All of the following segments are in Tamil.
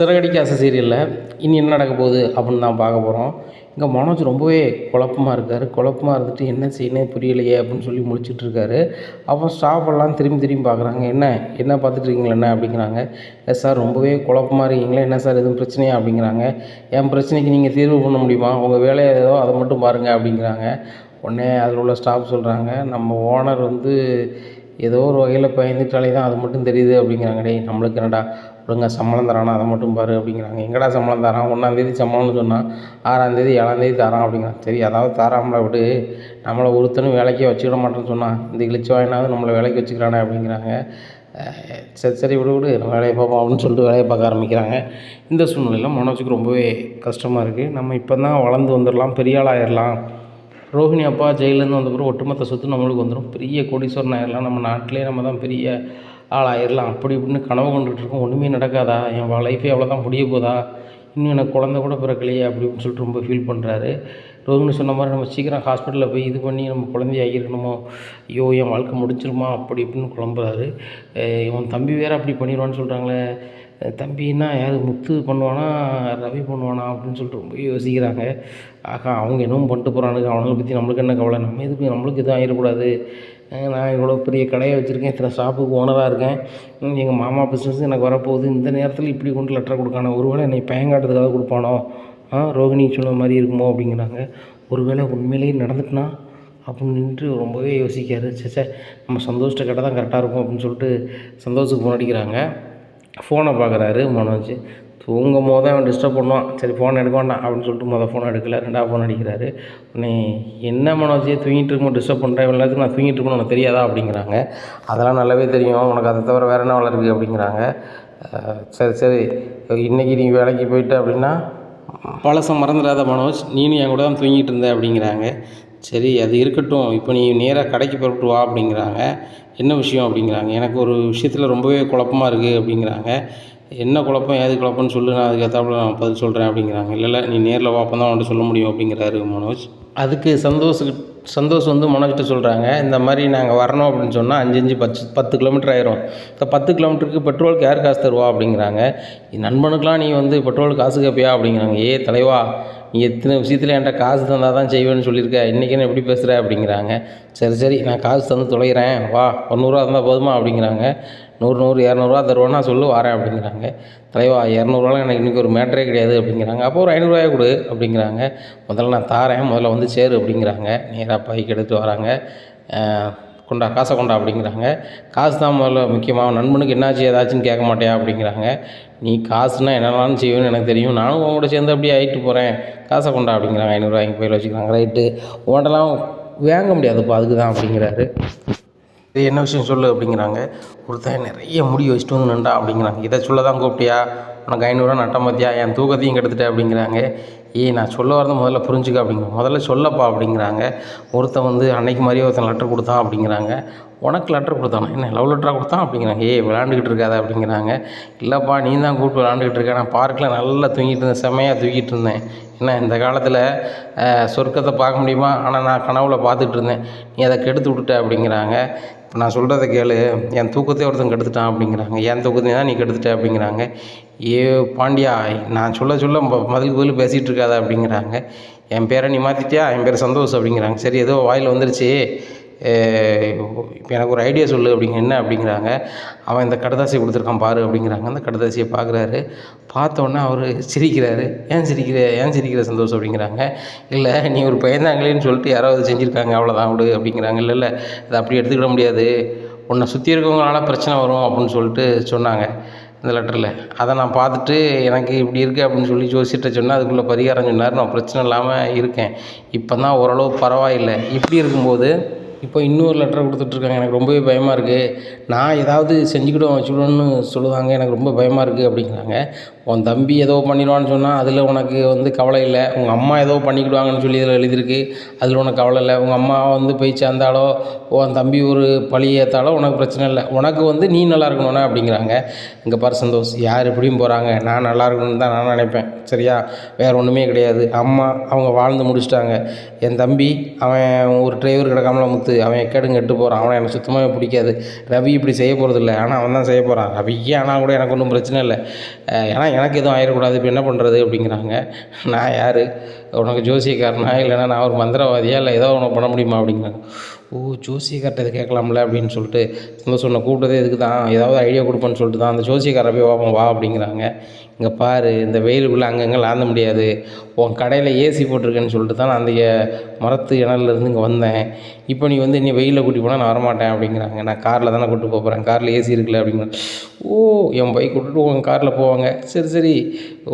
சிறகடிக்க ஆசை சீரியலில் இனி என்ன நடக்க போகுது அப்படின்னு தான் பார்க்க போகிறோம். இங்கே மனோஜ் ரொம்பவே குழப்பமாக இருக்கார். குழப்பமாக இருந்துட்டு என்ன செய்யணும் புரியலையே அப்படின்னு சொல்லி முழிச்சிட்டு இருக்காரு. அப்போ ஸ்டாஃப் எல்லாம் திரும்பி திரும்பி பார்க்குறாங்க. என்ன பார்த்துட்டு இருக்கீங்களா என்ன அப்படிங்கிறாங்க. எஸ் சார் ரொம்பவே குழப்பமாக இருக்கீங்களா, என்ன சார் எதுவும் பிரச்சனையா அப்படிங்கிறாங்க. என் பிரச்சனைக்கு நீங்கள் தீர்வு பண்ண முடியுமா, உங்கள் வேலையை ஏதோ அதை மட்டும் பாருங்கள் அப்படிங்கிறாங்க. உடனே அதில் உள்ள ஸ்டாஃப் சொல்கிறாங்க, நம்ம ஓனர் வந்து ஏதோ ஒரு வகையில் பயந்துட்டாலே தான் அது மட்டும் தெரியுது அப்படிங்கிறாங்க. டேய் நம்மளுக்கு என்னடா ஒழுங்கா சம்பளம் தரானா அதை மட்டும் பாரு அப்படிங்கிறாங்க. எங்கடா சம்பளம் தரான், 1ஆந்தேதி சம்பளம்னு சொன்னான், 6ஆந்தேதி 7ஆந்தேதி தரான் அப்படிங்கிறான். சரி அதாவது தாராமலை விடு, நம்மளை ஒருத்தனும் வேலைக்கே வச்சுக்கிட மாட்டேன்னு சொன்னான், இந்த இழிச்சு வாயினாவது நம்மளை வேலைக்கு வச்சுக்கிறானே அப்படிங்கிறாங்க. சரி சரி விடு விடு நம்ம வேலையை பார்ப்போம் அப்படின்னு சொல்லிட்டு வேலையை பார்க்க ஆரம்பிக்கிறாங்க. இந்த சூழ்நிலையில் மனோஜுக்கு ரொம்பவே கஷ்டமாக இருக்குது. நம்ம இப்போ தான் வளர்ந்து வந்துடலாம், பெரிய ஆள் ஆயிடலாம், ரோஹிணி அப்பா ஜெயிலேருந்து வந்த பிறகு ஒட்டுமொத்த சொத்து நம்மளுக்கு வந்துடும், பெரிய கோடீஸ்வரன் ஆயிடலாம், நம்ம நாட்டிலே நம்ம தான் பெரிய ஆளாயிடலாம் அப்படி இப்படின்னு கனவு கொண்டுட்டு இருக்கோம். ஒன்றுமே நடக்காதா, என் லைஃபே அவ்வளோதான் முடிய போதா, இன்னும் எனக்கு குழந்த கூட பிறக்கலையே அப்படி இப்படின்னு சொல்லிட்டு ரொம்ப ஃபீல் பண்ணுறாரு. ரோஹிணி சொன்ன மாதிரி நம்ம சீக்கிரம் ஹாஸ்பிட்டலில் போய் இது பண்ணி நம்ம குழந்தைய ஆகிருக்கணுமோ, ஐயோ என் வாழ்க்கை முடிச்சிருமா அப்படி இப்படின்னு குழம்புறாரு. இவன் தம்பி வேறு அப்படி பண்ணிடுவான்னு சொல்கிறாங்களே, தம்பின்னா யார் முத்து பண்ணுவானா ரவி பண்ணுவானா அப்படின்னு சொல்லிட்டு ரொம்ப யோசிக்கிறாங்க. ஆகா அவங்க என்னவும் பண்ணிட்டு போகிறானுங்க, அவனை பற்றி நம்மளுக்கு என்ன கவலை, நம்ம எதுக்கு நம்மளுக்கு எதுவும் ஆகிடக்கூடாது, நான் இவ்வளோ பெரிய கடையை வச்சுருக்கேன், இத்தனை ஷாப்புக்கு ஓனராக இருக்கேன், எங்கள் மாமா பிஸ்னஸ் எனக்கு வரப்போகுது, இந்த நேரத்தில் இப்படி கொண்டு லெட்டர் கொடுக்கானோ, ஒருவேளை என்னை பயங்காட்டுறதுக்காக கொடுப்பானோ, ரோகிணி சொன்ன மாதிரி இருக்குமோ அப்படிங்கிறாங்க. ஒருவேளை உண்மையிலேயே நடந்துட்டுனா அப்படின்ட்டு ரொம்பவே யோசிக்காரு. சே நம்ம சந்தோஷத்தை கேட்டால் தான் கரெக்டாக இருக்கும் அப்படின்னு சொல்லிட்டு சந்தோஷத்துக்கு ஃபோன் அடிக்கிறாங்க. ஃபோனை பார்க்குறாரு மனோஜ். தூங்கும் போது தான் அவன் டிஸ்டர்ப் பண்ணுவான், சரி ஃபோன் எடுக்க வேண்டாம் அப்படின்னு சொல்லிட்டு ஃபோன் எடுக்கலை, 2ஆவது ஃபோன் அடிக்கிறாரு. உடனே என்ன மனோஜ் தூங்கிட்டு இருக்கும்போது டிஸ்டர்ப் பண்ணுறேன், இவ்வளோ நேரத்துக்கு நான் தூங்கிட்டு இருக்கணும் உனக்கு தெரியாதா அப்படிங்கிறாங்க. அதெல்லாம் நல்லாவே தெரியும், உனக்கு அதை தவிர வேறு என்ன வேலை இருக்குது அப்படிங்கிறாங்க. சரி சரி இன்றைக்கி நீ வேலைக்கு போயிட்ட அப்படின்னா பழசம் மறந்துடாத மனோஜ், நீனும் என் கூட தான் தூங்கிட்டு இருந்த அப்படிங்கிறாங்க. சரி அது இருக்கட்டும், இப்போ நீ நேராக கடைக்கு புறப்பட்டு வா அப்படிங்கிறாங்க. என்ன விஷயம் அப்படிங்கிறாங்க. எனக்கு ஒரு விஷயத்தில் ரொம்பவே குழப்பமாக இருக்குது அப்படிங்கிறாங்க. என்ன குழப்பம் ஏது குழப்பம்னு சொல்லு, நான் அதுக்கு ஏற்றாப்புல நான் பதில் சொல்கிறேன் அப்படிங்கிறாங்க. இல்லை நீ நேரில் வாப்போ தான் அவன்கிட்ட சொல்ல முடியும் அப்படிங்கிறாரு மனோஜ். அதுக்கு சந்தோஷ் வந்து மனோஜ்கிட்ட சொல்கிறாங்க, இந்த மாதிரி நாங்கள் வரணும் அப்படின்னு சொன்னால் 5 கிலோமீட்டர் ஆயிரும், இந்த 10 கிலோமீட்டருக்கு பெட்ரோலுக்கு யார் காசு தருவா அப்படிங்கிறாங்க. நண்பனுக்கெலாம் நீ வந்து பெட்ரோலுக்கு காசு கேட்பியா அப்படிங்கிறாங்க. தலைவா நீ எத்தனை விஷயத்தில் என்கிட்ட காசு தந்தால் தான் செய்வேன்னு சொல்லியிருக்க, இன்றைக்கி என்ன எப்படி பேசுகிற அப்படிங்கிறாங்க. சரி நான் காசு தந்து தொலைகிறேன் வா, 100 இருந்தால் போதுமா அப்படிங்கிறாங்க. 100 200 தருவேன்னா சொல்லு வரேன் அப்படிங்கிறாங்க. தலைவா 200 எனக்கு இன்றைக்கி ஒரு மேட்டரே கிடையாது அப்படிங்கிறாங்க. அப்போ ஒரு 500 கொடு அப்படிங்கிறாங்க. முதல்ல நான் தாரேன், முதல்ல வந்து சேரு அப்படிங்கிறாங்க. நேராக பைக் எடுத்துகிட்டு வராங்க. கொண்டா காசை கொண்டா அப்படிங்கிறாங்க. காசு தான் முதல்ல முக்கியமாக, நண்பனுக்கு என்னாச்சு ஏதாச்சுன்னு கேட்க மாட்டியா அப்படிங்கிறாங்க. நீ காசுனால் என்னென்னாலும் செய்வேன்னு எனக்கு தெரியும், நானும் உங்களோட சேர்ந்து அப்படியே ஆகிட்டு போகிறேன், காசை கொண்டா அப்படிங்கிறாங்க. 500 வாங்கி போய் வச்சுக்கிறாங்க. ரைட்டு உன்ட்டெல்லாம் வாங்க முடியாதுப்பா அதுக்கு தான் அப்படிங்கிறாரு. இது என்ன விஷயம் சொல்லு அப்படிங்கிறாங்க. ஒருத்தன் நிறைய முடி வச்சுட்டு வந்து நின்றா அப்படிங்கிறாங்க. இதை சொல்ல தான் கூப்பிட்டியா, உனக்கு 500 நட்டம் பார்த்தியா, என் தூக்கத்தையும் கெடுத்துட்டேன் அப்படிங்கிறாங்க. நான் சொல்ல வரதை முதல்ல புரிஞ்சுக்க அப்படிங்கிறாங்க. முதல்ல சொல்லப்பா அப்படிங்கிறாங்க. ஒருத்தன் வந்து அன்னைக்கு மாதிரியே ஒருத்தன் லெட்டர் கொடுத்தான் அப்படிங்கிறாங்க. உனக்கு லெட்டர் கொடுத்தானா, என்ன லவ் லெட்டராக கொடுத்தான் அப்படிங்கிறாங்க. விளாண்டுக்கிட்டு இருக்காத அப்படிங்கிறாங்க. இல்லைப்பா நீ தான் கூப்பிட்டு விளாண்டுக்கிட்டு இருக்கேன், நான் பார்க்கில் நல்லா தூங்கிட்டு இருந்தேன், செம்மையாக தூங்கிட்டு இருந்தேன், என்ன இந்த காலத்தில் சொர்க்கத்தை பார்க்க முடியுமா, ஆனால் நான் கனவுல பார்த்துட்டு இருந்தேன், நீ அதை கெடுத்து விட்டுட்ட அப்படிங்கிறாங்க. இப்போ நான் சொல்கிறத கேளு, என் தூக்கத்தை ஒருத்தன் கெடுத்துட்டான் அப்படிங்கிறாங்க. என் தூக்கத்தையும் தான் நீ கெடுத்துட்ட அப்படிங்கிறாங்க. பாண்டியா நான் சொல்ல பதில் பேசிகிட்டு இருக்காத அப்படிங்கிறாங்க. என் பேரை நீ மாற்றிட்டியா, என் பேர் சந்தோஷ் அப்படிங்கிறாங்க. சரி ஏதோ வாயில் வந்துருச்சு, இப்போ எனக்கு ஒரு ஐடியா சொல்லு அப்படிங்க. என்ன அப்படிங்கிறாங்க. அவன் இந்த கடுதாசியை கொடுத்துருக்கான் பாரு அப்படிங்கிறாங்க. அந்த கடுதாசியை பார்க்குறாரு. பார்த்தோன்னே அவர் சிரிக்கிறாரு. ஏன் சிரிக்கிற சந்தோஷம் அப்படிங்கிறாங்க. இல்லை நீ ஒரு பயந்தாங்களேன்னு சொல்லிட்டு யாராவது செஞ்சுருக்காங்க அவ்வளோதான் விடு அப்படிங்கிறாங்க. இல்லை அதை அப்படி எடுத்துக்கிட முடியாது, உன்னை சுற்றி இருக்கவங்களால பிரச்சனை வரும் அப்படின்னு சொல்லிட்டு சொன்னாங்க இந்த லெட்டரில். அதை நான் பார்த்துட்டு எனக்கு இப்படி இருக்குது அப்படின்னு சொல்லி ஜோசியர்கிட்ட சொன்னால் அதுக்குள்ளே பரிகாரம் சொன்னார், நான் பிரச்சனை இல்லாமல் இருக்கேன், இப்போ தான் ஓரளவு பரவாயில்லை. இப்படி இருக்கும்போது இப்போ இன்னொரு லெட்டரை கொடுத்துட்ருக்காங்க, எனக்கு ரொம்பவே பயமாக இருக்குது, நான் ஏதாவது வச்சுக்கிடுவோன்னு சொல்லுவாங்க, எனக்கு ரொம்ப பயமாக இருக்குது அப்படிங்கிறாங்க. உன் தம்பி ஏதோ பண்ணிடுவான்னு சொன்னால் அதில் உனக்கு வந்து கவலை இல்லை, உங்கள் அம்மா ஏதோ பண்ணிக்கிடுவாங்கன்னு சொல்லி இதில் எழுதியிருக்கு, அதில் உனக்கு கவலை இல்லை, உங்கள் அம்மா வந்து போய் சேர்ந்தாலோ உன் தம்பி ஒரு பழி ஏற்றாலோ உனக்கு பிரச்சனை இல்லை, உனக்கு வந்து நீ நல்லா இருக்கணும்னா அப்படிங்கிறாங்க. இங்கே பாரு சந்தோஷ், யார் எப்படியும் போகிறாங்க, நான் நல்லா இருக்கணும்னு தான் நான் நினைப்பேன், சரியா, வேறு ஒன்றுமே கிடையாது. அம்மா அவங்க வாழ்ந்து முடிச்சிட்டாங்க, என் தம்பி அவன் ஒரு டிரைவர் கிடக்காமல முத்து பார்த்து அவன் எக்கேடும் கெட்டு போகிறான், அவனை எனக்கு சுத்தமாகவே பிடிக்காது, ரவி இப்படி செய்ய போகிறதில்ல, ஆனால் அவன் தான் செய்ய போகிறான், ரவிக்கே ஆனால் கூட எனக்கு ஒன்றும் பிரச்சனை இல்லை, ஏன்னா எனக்கு எதுவும் ஆயிடக்கூடாது, இப்போ என்ன பண்ணுறது அப்படிங்கிறாங்க. நான் யார், உனக்கு ஜோசியக்காரனா, இல்லைனா நான் ஒரு மந்திரவாதியா, இல்லை ஏதோ உனக்கு பண்ண முடியுமா அப்படிங்கிறாங்க. ஓ, ஜோசியக்கார்ட்ட இதை கேட்கலாம்ல அப்படின்னு சொல்லிட்டு சந்தோஷம் கூப்பிட்டதே இதுக்கு தான், ஏதாவது ஐடியா கொடுப்பேன்னு சொல்லிட்டு தான் அந்த ஜோசியக்காரை போய் பார்ப்போம் வா அப்படிங்கிறாங்க. இங்கே பாரு, இந்த வெயிலுக்குள்ளே அங்கங்கே லாந்த முடியாது, உன் கடையில் ஏசி போட்டிருக்கேன்னு சொல்லிட்டு தான் நான் அந்த மரத்து இணல்லேருந்து இங்கே வந்தேன், இப்போ நீ வந்து நீ வெயிலில் கூட்டி போனால் நான் வரமாட்டேன் அப்படிங்கிறாங்க. நான் காரில் தானே கூப்பிட்டு போகிறேன், காரில் ஏசி இருக்குல்ல அப்படிங்கிறாங்க. ஓ, என் பைக் விட்டுட்டு உங்கள் காரில் போவாங்க, சரி சரி,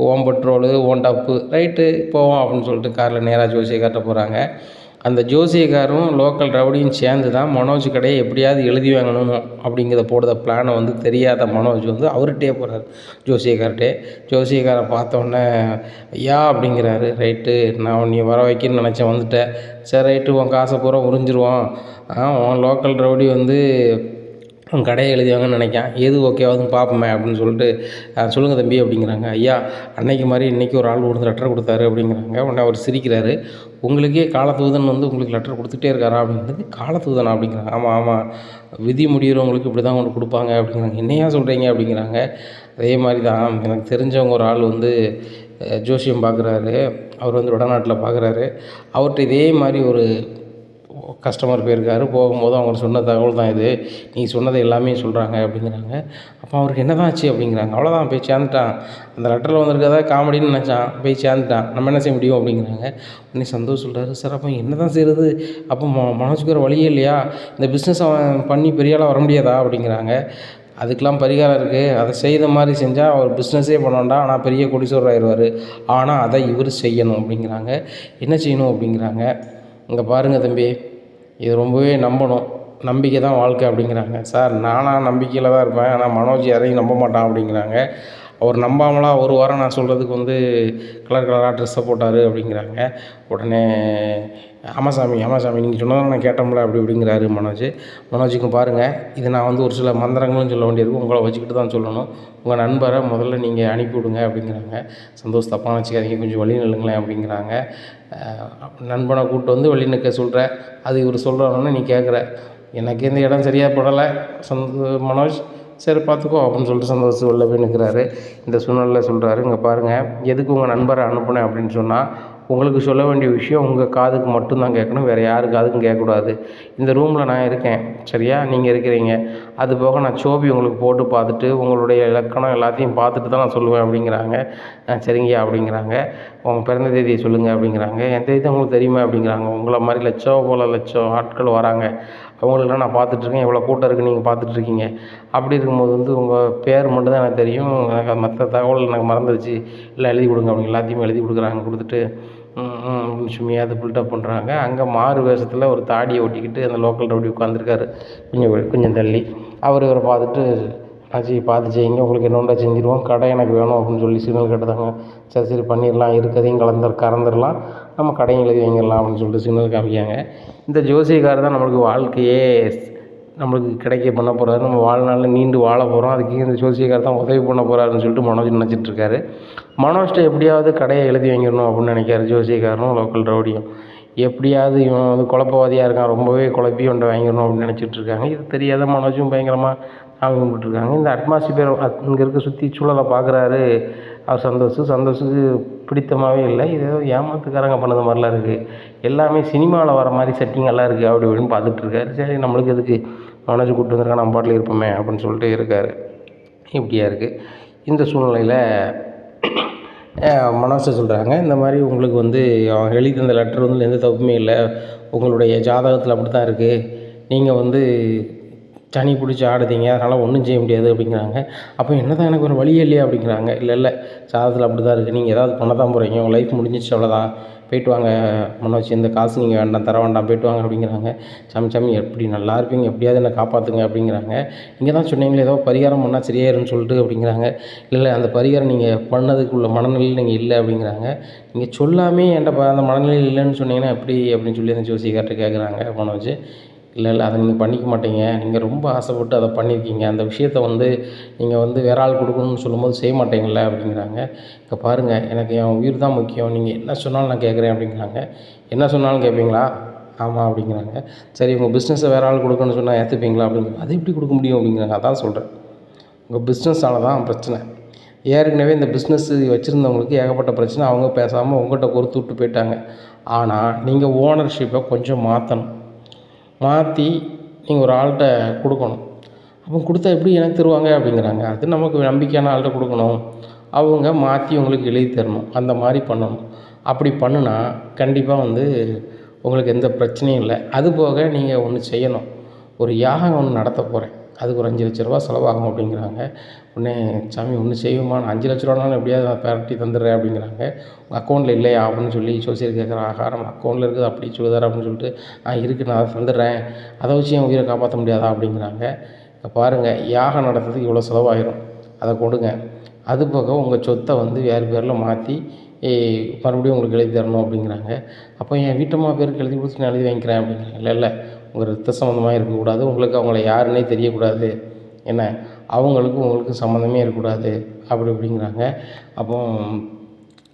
ஓன் பெட்ரோலு ஓன் டப்பு, ரைட்டு போவோம் அப்படின்னு சொல்லிட்டு காரில் நேராக ஜோசியக்கார்ட்ட போகிறாங்க. அந்த ஜோசியக்காரும் லோக்கல் ரவுடியும் சேர்ந்து தான் மனோஜ் கடையை எப்படியாவது எழுதி வாங்கணும் அப்படிங்கிறத போடுற பிளானை வந்து தெரியாத மனோஜ் வந்து அவர்கிட்டே போகிறார், ஜோசியக்கார்ட்டே. ஜோசியக்காரை பார்த்தோன்னே ஐயா அப்படிங்கிறாரு. ரைட்டு, நான் நீ வர வைக்கணும்னு நினச்சேன், வந்துட்டேன், சரி ரைட்டு, உன் காசை பூரா உறிஞ்சிருவோம், உன் லோக்கல் ரவுடி வந்து உன் கடையை எழுதிவாங்கன்னு நினைக்கான், எது ஓகேவாதுன்னு பார்ப்போமே அப்படின்னு சொல்லிட்டு சொல்லுங்கள் தம்பி அப்படிங்கிறாங்க. ஐயா, அன்னைக்கு மாதிரி இன்றைக்கி ஒரு ஆள் கொடுத்து லெட்டர் கொடுத்தாரு அப்படிங்கிறாங்க. உடனே அவர் சிரிக்கிறாரு. உங்களுக்கே காலத்தூதன் வந்து உங்களுக்கு லெட்டர் கொடுத்துட்டே இருக்காரா அப்படிங்கிறது. காலத்தூதனா அப்படிங்கிறாங்க. ஆமாம் ஆமாம், விதி முடிகிறவங்களுக்கு இப்படி தான் ஒன்று கொடுப்பாங்க அப்படிங்கிறாங்க. என்னையா சொல்கிறீங்க அப்படிங்கிறாங்க. அதே மாதிரி தான் எனக்கு தெரிஞ்சவங்க ஒரு ஆள் வந்து ஜோசியம் பார்க்குறாரு, அவர் வந்து வடநாட்டில் பார்க்குறாரு, அவர்கிட்ட இதே மாதிரி ஒரு கஸ்டமர் போயிருக்காரு, போகும்போது அவங்க சொன்ன தகவல் தான் இது, நீ சொன்னதை எல்லாமே சொல்கிறாங்க அப்படிங்கிறாங்க. அப்போ அவருக்கு என்ன தான் ஆச்சு அப்படிங்கிறாங்க. அவ்வளோதான், போய் சேர்ந்துட்டான், அந்த லெட்டரில் வந்திருக்கதா காமெடின்னு நினச்சான், போய் சேர்ந்துட்டான், நம்ம என்ன செய்ய முடியும் அப்படிங்கிறாங்க. உடனே சந்தோஷ் சொல்கிறாரு, சார் அப்போ என்ன தான் செய்கிறது, அப்போ மனோஜுக்கு வேறு வழியே இல்லையா, இந்த பிஸ்னஸ் அவன் பண்ணி பெரிய ஆளாக வர முடியாதா அப்படிங்கிறாங்க. அதுக்கெலாம் பரிகாரம் இருக்குது, அதை செய்த மாதிரி செஞ்சால் அவர் பிஸ்னஸே பண்ண வேண்டாம், ஆனால் பெரிய கோடீஸ்வரர் ஆயிடுவார், ஆனால் அதை இவர் செய்யணும் அப்படிங்கிறாங்க. என்ன செய்யணும் அப்படிங்கிறாங்க. இங்கே பாருங்கள் தம்பி, இது ரொம்பவே நம்பணும், நம்பிக்கை தான் வாழ்க்கை அப்படிங்கிறாங்க. சார் நானாக நம்பிக்கையில் தான் இருப்பேன், ஆனால் மனோஜ் யாரையும் நம்ப மாட்டான் அப்படிங்கிறாங்க. அவர் நம்பாமலாம் ஒரு வாரம் நான் சொல்கிறதுக்கு வந்து கலர் கலராக ட்ரெஸ்ஸை போட்டார் அப்படிங்கிறாங்க. உடனே ஆமாசாமி நீங்கள் சொன்னதான் நான் கேட்டோம்ல அப்படி இப்படிங்கிறாரு மனோஜ். மனோஜுக்கும் பாருங்கள், இது நான் வந்து ஒரு சில மந்திரங்களும் சொல்ல வேண்டியிருக்கும், உங்களை வச்சுக்கிட்டு தான் சொல்லணும், உங்கள் நண்பரை முதல்ல நீங்கள் அனுப்பிவிடுங்க அப்படிங்கிறாங்க. சந்தோஷ் தப்பாக வச்சுக்காதீங்க, கொஞ்சம் வழி நில்லுங்களேன் அப்படிங்கிறாங்க. நண்பனை கூப்பிட்டு வந்து வழி நிற்க சொல்கிற, அது இவர் சொல்கிறோன்னு நீ கேட்குற, எனக்கு இந்த இடம் சரியாக படலை மனோஜ், சரி பார்த்துக்கோ அப்படின்னு சொல்லிட்டு சந்தோஷம் வெளில போய் நிற்கிறாரு. இந்த சூழ்நிலையில் சொல்கிறாரு, இங்கே பாருங்கள், எதுக்கு உங்கள் நண்பரை அனுப்புனேன் அப்படின்னு சொன்னால், உங்களுக்கு சொல்ல வேண்டிய விஷயம் உங்கள் காதுக்கு மட்டும்தான் கேட்கணும், வேறு யாரு காதுக்கும் கேட்கக்கூடாது. இந்த ரூமில் நான் இருக்கேன், சரியா, நீங்கள் இருக்கிறீங்க, அது போக நான் சோபி உங்களுக்கு போட்டு பார்த்துட்டு உங்களுடைய இலக்கணம் எல்லாத்தையும் பார்த்துட்டு தான் நான் சொல்லுவேன் அப்படிங்கிறாங்க. சரிங்கய்யா அப்படிங்கிறாங்க. உங்கள் பிறந்த தேதியை சொல்லுங்கள் அப்படிங்கிறாங்க. என் தேதி உங்களுக்கு தெரியுமா அப்படிங்கிறாங்க. உங்களை மாதிரி லட்சம் ஆட்கள் வராங்க, அவங்களுக்கெல்லாம் நான் பார்த்துட்ருக்கேன், எவ்வளோ கூட்டம் இருக்குது நீங்கள் பார்த்துட்ருக்கீங்க, அப்படி இருக்கும்போது வந்து உங்கள் பேர் மட்டும் தான் எனக்கு தெரியும், எனக்கு மற்ற தகவல் எனக்கு மறந்துடுச்சு, எல்லாம் எழுதி கொடுங்க அப்படின்னு எல்லாத்தையுமே எழுதி கொடுக்குறாங்க. கொடுத்துட்டு சும்மையாக அதை பில்டப் பண்ணுறாங்க. அங்கே மாறு வேஷத்தில் ஒரு தாடியை ஒட்டிக்கிட்டு அந்த லோக்கல் ரவுடி உட்காந்துருக்காரு கொஞ்சம் தள்ளி. அவர் இவரை பார்த்துட்டு, ஆச்சு பார்த்து செய்யுங்க, உங்களுக்கு என்ன ஒன்றா செஞ்சுருவோம், கடை எனக்கு வேணும் அப்படின்னு சொல்லி சிக்னல் கேட்டுதாங்க. சரி சரி பண்ணிடலாம், இருக்கிறதையும் கறந்துடலாம், நம்ம கடையும் எழுதி வாங்கிடலாம் அப்படின்னு சொல்லிட்டு சிக்னல் காமிக்காங்க. இந்த ஜோசியக்காரர் தான் நம்மளுக்கு வாழ்க்கையே நம்மளுக்கு கிடைக்க பண்ண போகிறாரு, நம்ம வாழ்நாளில் நீண்டு வாழ போகிறோம், அதுக்கு இந்த ஜோசியக்காரர் தான் உதவி பண்ண போகிறாருன்னு சொல்லிட்டு மனோஜ் நினச்சிட்ருக்காரு. மனோஜ்கிட்ட எப்படியாவது கடையை எழுதி வாங்கிடணும் அப்படின்னு நினைக்காரு ஜோசியக்காரனும் லோக்கல் ரவுடியும். எப்படியாவது இவன் வந்து குழப்பவாதியாக இருக்கான், ரொம்பவே குழப்பி இவன்ட்ட வாங்கிடணும் அப்படின்னு நினச்சிட்ருக்காங்க. இது தெரியாத மனோஜும் பயங்கரமாக சாமி கும்பிட்டுருக்காங்க. இந்த அட்மாஸ்பியர் இங்கே இருக்க சுற்றி சூழலை பார்க்குறாரு அவர் சந்தோஷுக்கு பிடித்தமாகவே இல்லை, இது ஏதோ ஏமாத்துக்காரங்க பண்ணது மாதிரிலாம் இருக்குது, எல்லாமே சினிமாவில் வர மாதிரி செட்டிங்கெல்லாம் இருக்குது அப்படி இப்படின்னு பார்த்துட்ருக்காரு. சரி நம்மளுக்கு எதுக்கு, மனோஜ் கூப்பிட்டு வந்திருக்கா, நம்ம பாட்டில் இருப்போமே அப்படின்னு சொல்லிட்டு இருக்கார். இப்படியா இருக்குது. இந்த சூழ்நிலையில் மனோஜை சொல்கிறாங்க, இந்த மாதிரி உங்களுக்கு வந்து அவன் எழுதி தந்த லெட்டர் வந்து எந்த தப்புமே இல்லை, உங்களுடைய ஜாதகத்தில் அப்படி தான் இருக்குது, நீங்கள் வந்து சனி பிடிச்சி ஆடுதீங்க, அதனால் ஒன்றும் செய்ய முடியாது அப்படிங்கிறாங்க. அப்போ என்ன தான் எனக்கு ஒரு வழியே இல்லையா அப்படிங்கிறாங்க. இல்லை ஜாதகத்தில் அப்படி தான் இருக்குது, நீங்கள் ஏதாவது பண்ண தான் போகிறீங்க, உங்கள் லைஃப் முடிஞ்சிச்சு அவ்வளோதான், போய்ட்டு வாங்க மனோஜ், இந்த காசு நீங்கள் வேண்டாம் தர வேண்டாம், போய்ட்டு வாங்க அப்படிங்கிறாங்க. சாமி எப்படி நல்லா இருப்பீங்க, எப்படியாவது என்னை காப்பாற்றுங்க அப்படிங்கிறாங்க. நீங்கள் தான் சொன்னீங்களே ஏதோ பரிகாரம் பண்ணால் சரியாயிருன்னு சொல்லிட்டு அப்படிங்கிறாங்க. இல்லை அந்த பரிகாரம் நீங்கள் பண்ணதுக்குள்ள மனநிலையில் நீங்கள் இல்லை அப்படிங்கிறாங்க. நீங்கள் சொல்லாமே என்கிட்ட அந்த மனநிலையில் இல்லைன்னு சொன்னீங்கன்னா எப்படி அப்படின்னு சொல்லி அந்த ஜோசியக்கார்ட்ட கேட்குறாங்க மனோஜ். இல்லை அதை நீங்கள் பண்ணிக்க மாட்டீங்க, நீங்கள் ரொம்ப ஆசைப்பட்டு அதை பண்ணியிருக்கீங்க, அந்த விஷயத்த வந்து நீங்கள் வந்து வேற ஆள் கொடுக்கணும்னு சொல்லும்போது செய்ய மாட்டீங்கள்ல அப்படிங்கிறாங்க. இப்போ பாருங்கள், எனக்கு என் உயிர் தான் முக்கியம், நீங்கள் என்ன சொன்னாலும் நான் கேட்குறேன் அப்படிங்கிறாங்க. என்ன சொன்னாலும் கேட்பீங்களா, ஆமாம் அப்படிங்கிறாங்க. சரி உங்கள் பிஸ்னஸை வேறு ஆள் கொடுக்கணும்னு சொன்னால் ஏற்றுப்பீங்களா அப்படிங்கிறாங்க. அது எப்படி கொடுக்க முடியும் அப்படிங்கிறாங்க. அதான் சொல்கிறேன், உங்கள் பிஸ்னஸால தான் பிரச்சனை. ஏற்கனவே இந்த பிஸ்னஸ் வச்சுருந்தவங்களுக்கு ஏகப்பட்ட பிரச்சனை. அவங்க பேசாமல் உங்கள்கிட்ட பொறுத்து விட்டு போயிட்டாங்க. ஆனால் நீங்கள் ஓனர்ஷிப்பை கொஞ்சம் மாற்றணும். மாற்றி நீங்கள் ஒரு ஆள்கிட்ட கொடுக்கணும். அப்போ கொடுத்தா எப்படி எனக்கு தருவாங்க அப்படிங்கிறாங்க. அது நமக்கு நம்பிக்கையான ஆள்கிட்ட கொடுக்கணும். அவங்க மாற்றி உங்களுக்கு எழுதி தரணும். அந்த மாதிரி பண்ணணும். அப்படி பண்ணுனா கண்டிப்பாக வந்து உங்களுக்கு எந்த பிரச்சனையும் இல்லை. அதுபோக நீங்கள் ஒன்று செய்யணும். ஒரு யாகம் ஒன்று நடத்த போகிறேன், அதுக்கு ஒரு 5,00,000 செலவாகும் அப்படிங்கிறாங்க. உடனே சாமி ஒன்று செய்வோமா, 5,00,000 எப்படியாவது நான் பெரட்டி தந்துடுறேன் அப்படிங்கிறாங்க. உங்கள் அக்கௌண்ட்டில் இல்லையா அப்படின்னு சொல்லி ஜோசியர் கேட்குறான். ஆகா நம்ம அக்கௌண்ட்டில் இருக்குது அப்படி சொல்லுதார் அப்படின்னு சொல்லிட்டு இருக்குது நான் அதை தந்துடுறேன், அதை வச்சு என் உயிரை காப்பாற்ற முடியாதா அப்படிங்கிறாங்க. இப்போ பாருங்கள், யாகம் நடத்துறதுக்கு இவ்வளோ செலவாயிரும், அதை கொடுங்க. அது போக உங்கள் சொத்தை வந்து வேறு பேரில் மாற்றி மறுபடியும் உங்களுக்கு எழுதி தரணும் அப்படிங்கிறாங்க. அப்போ என் வீட்டம்மா பேருக்கு எழுதி கொடுத்து நான் எழுதி வாங்கிக்கிறேன் அப்படிங்கிறாங்க. இல்லை உங்கள் ரத்த சம்மந்தமாக இருக்கக்கூடாது, உங்களுக்கு அவங்கள யாருன்னே தெரியக்கூடாது, என்ன அவங்களுக்கும் உங்களுக்கும் சம்மந்தமே இருக்கக்கூடாது அப்படி இப்படிங்கிறாங்க. அப்போ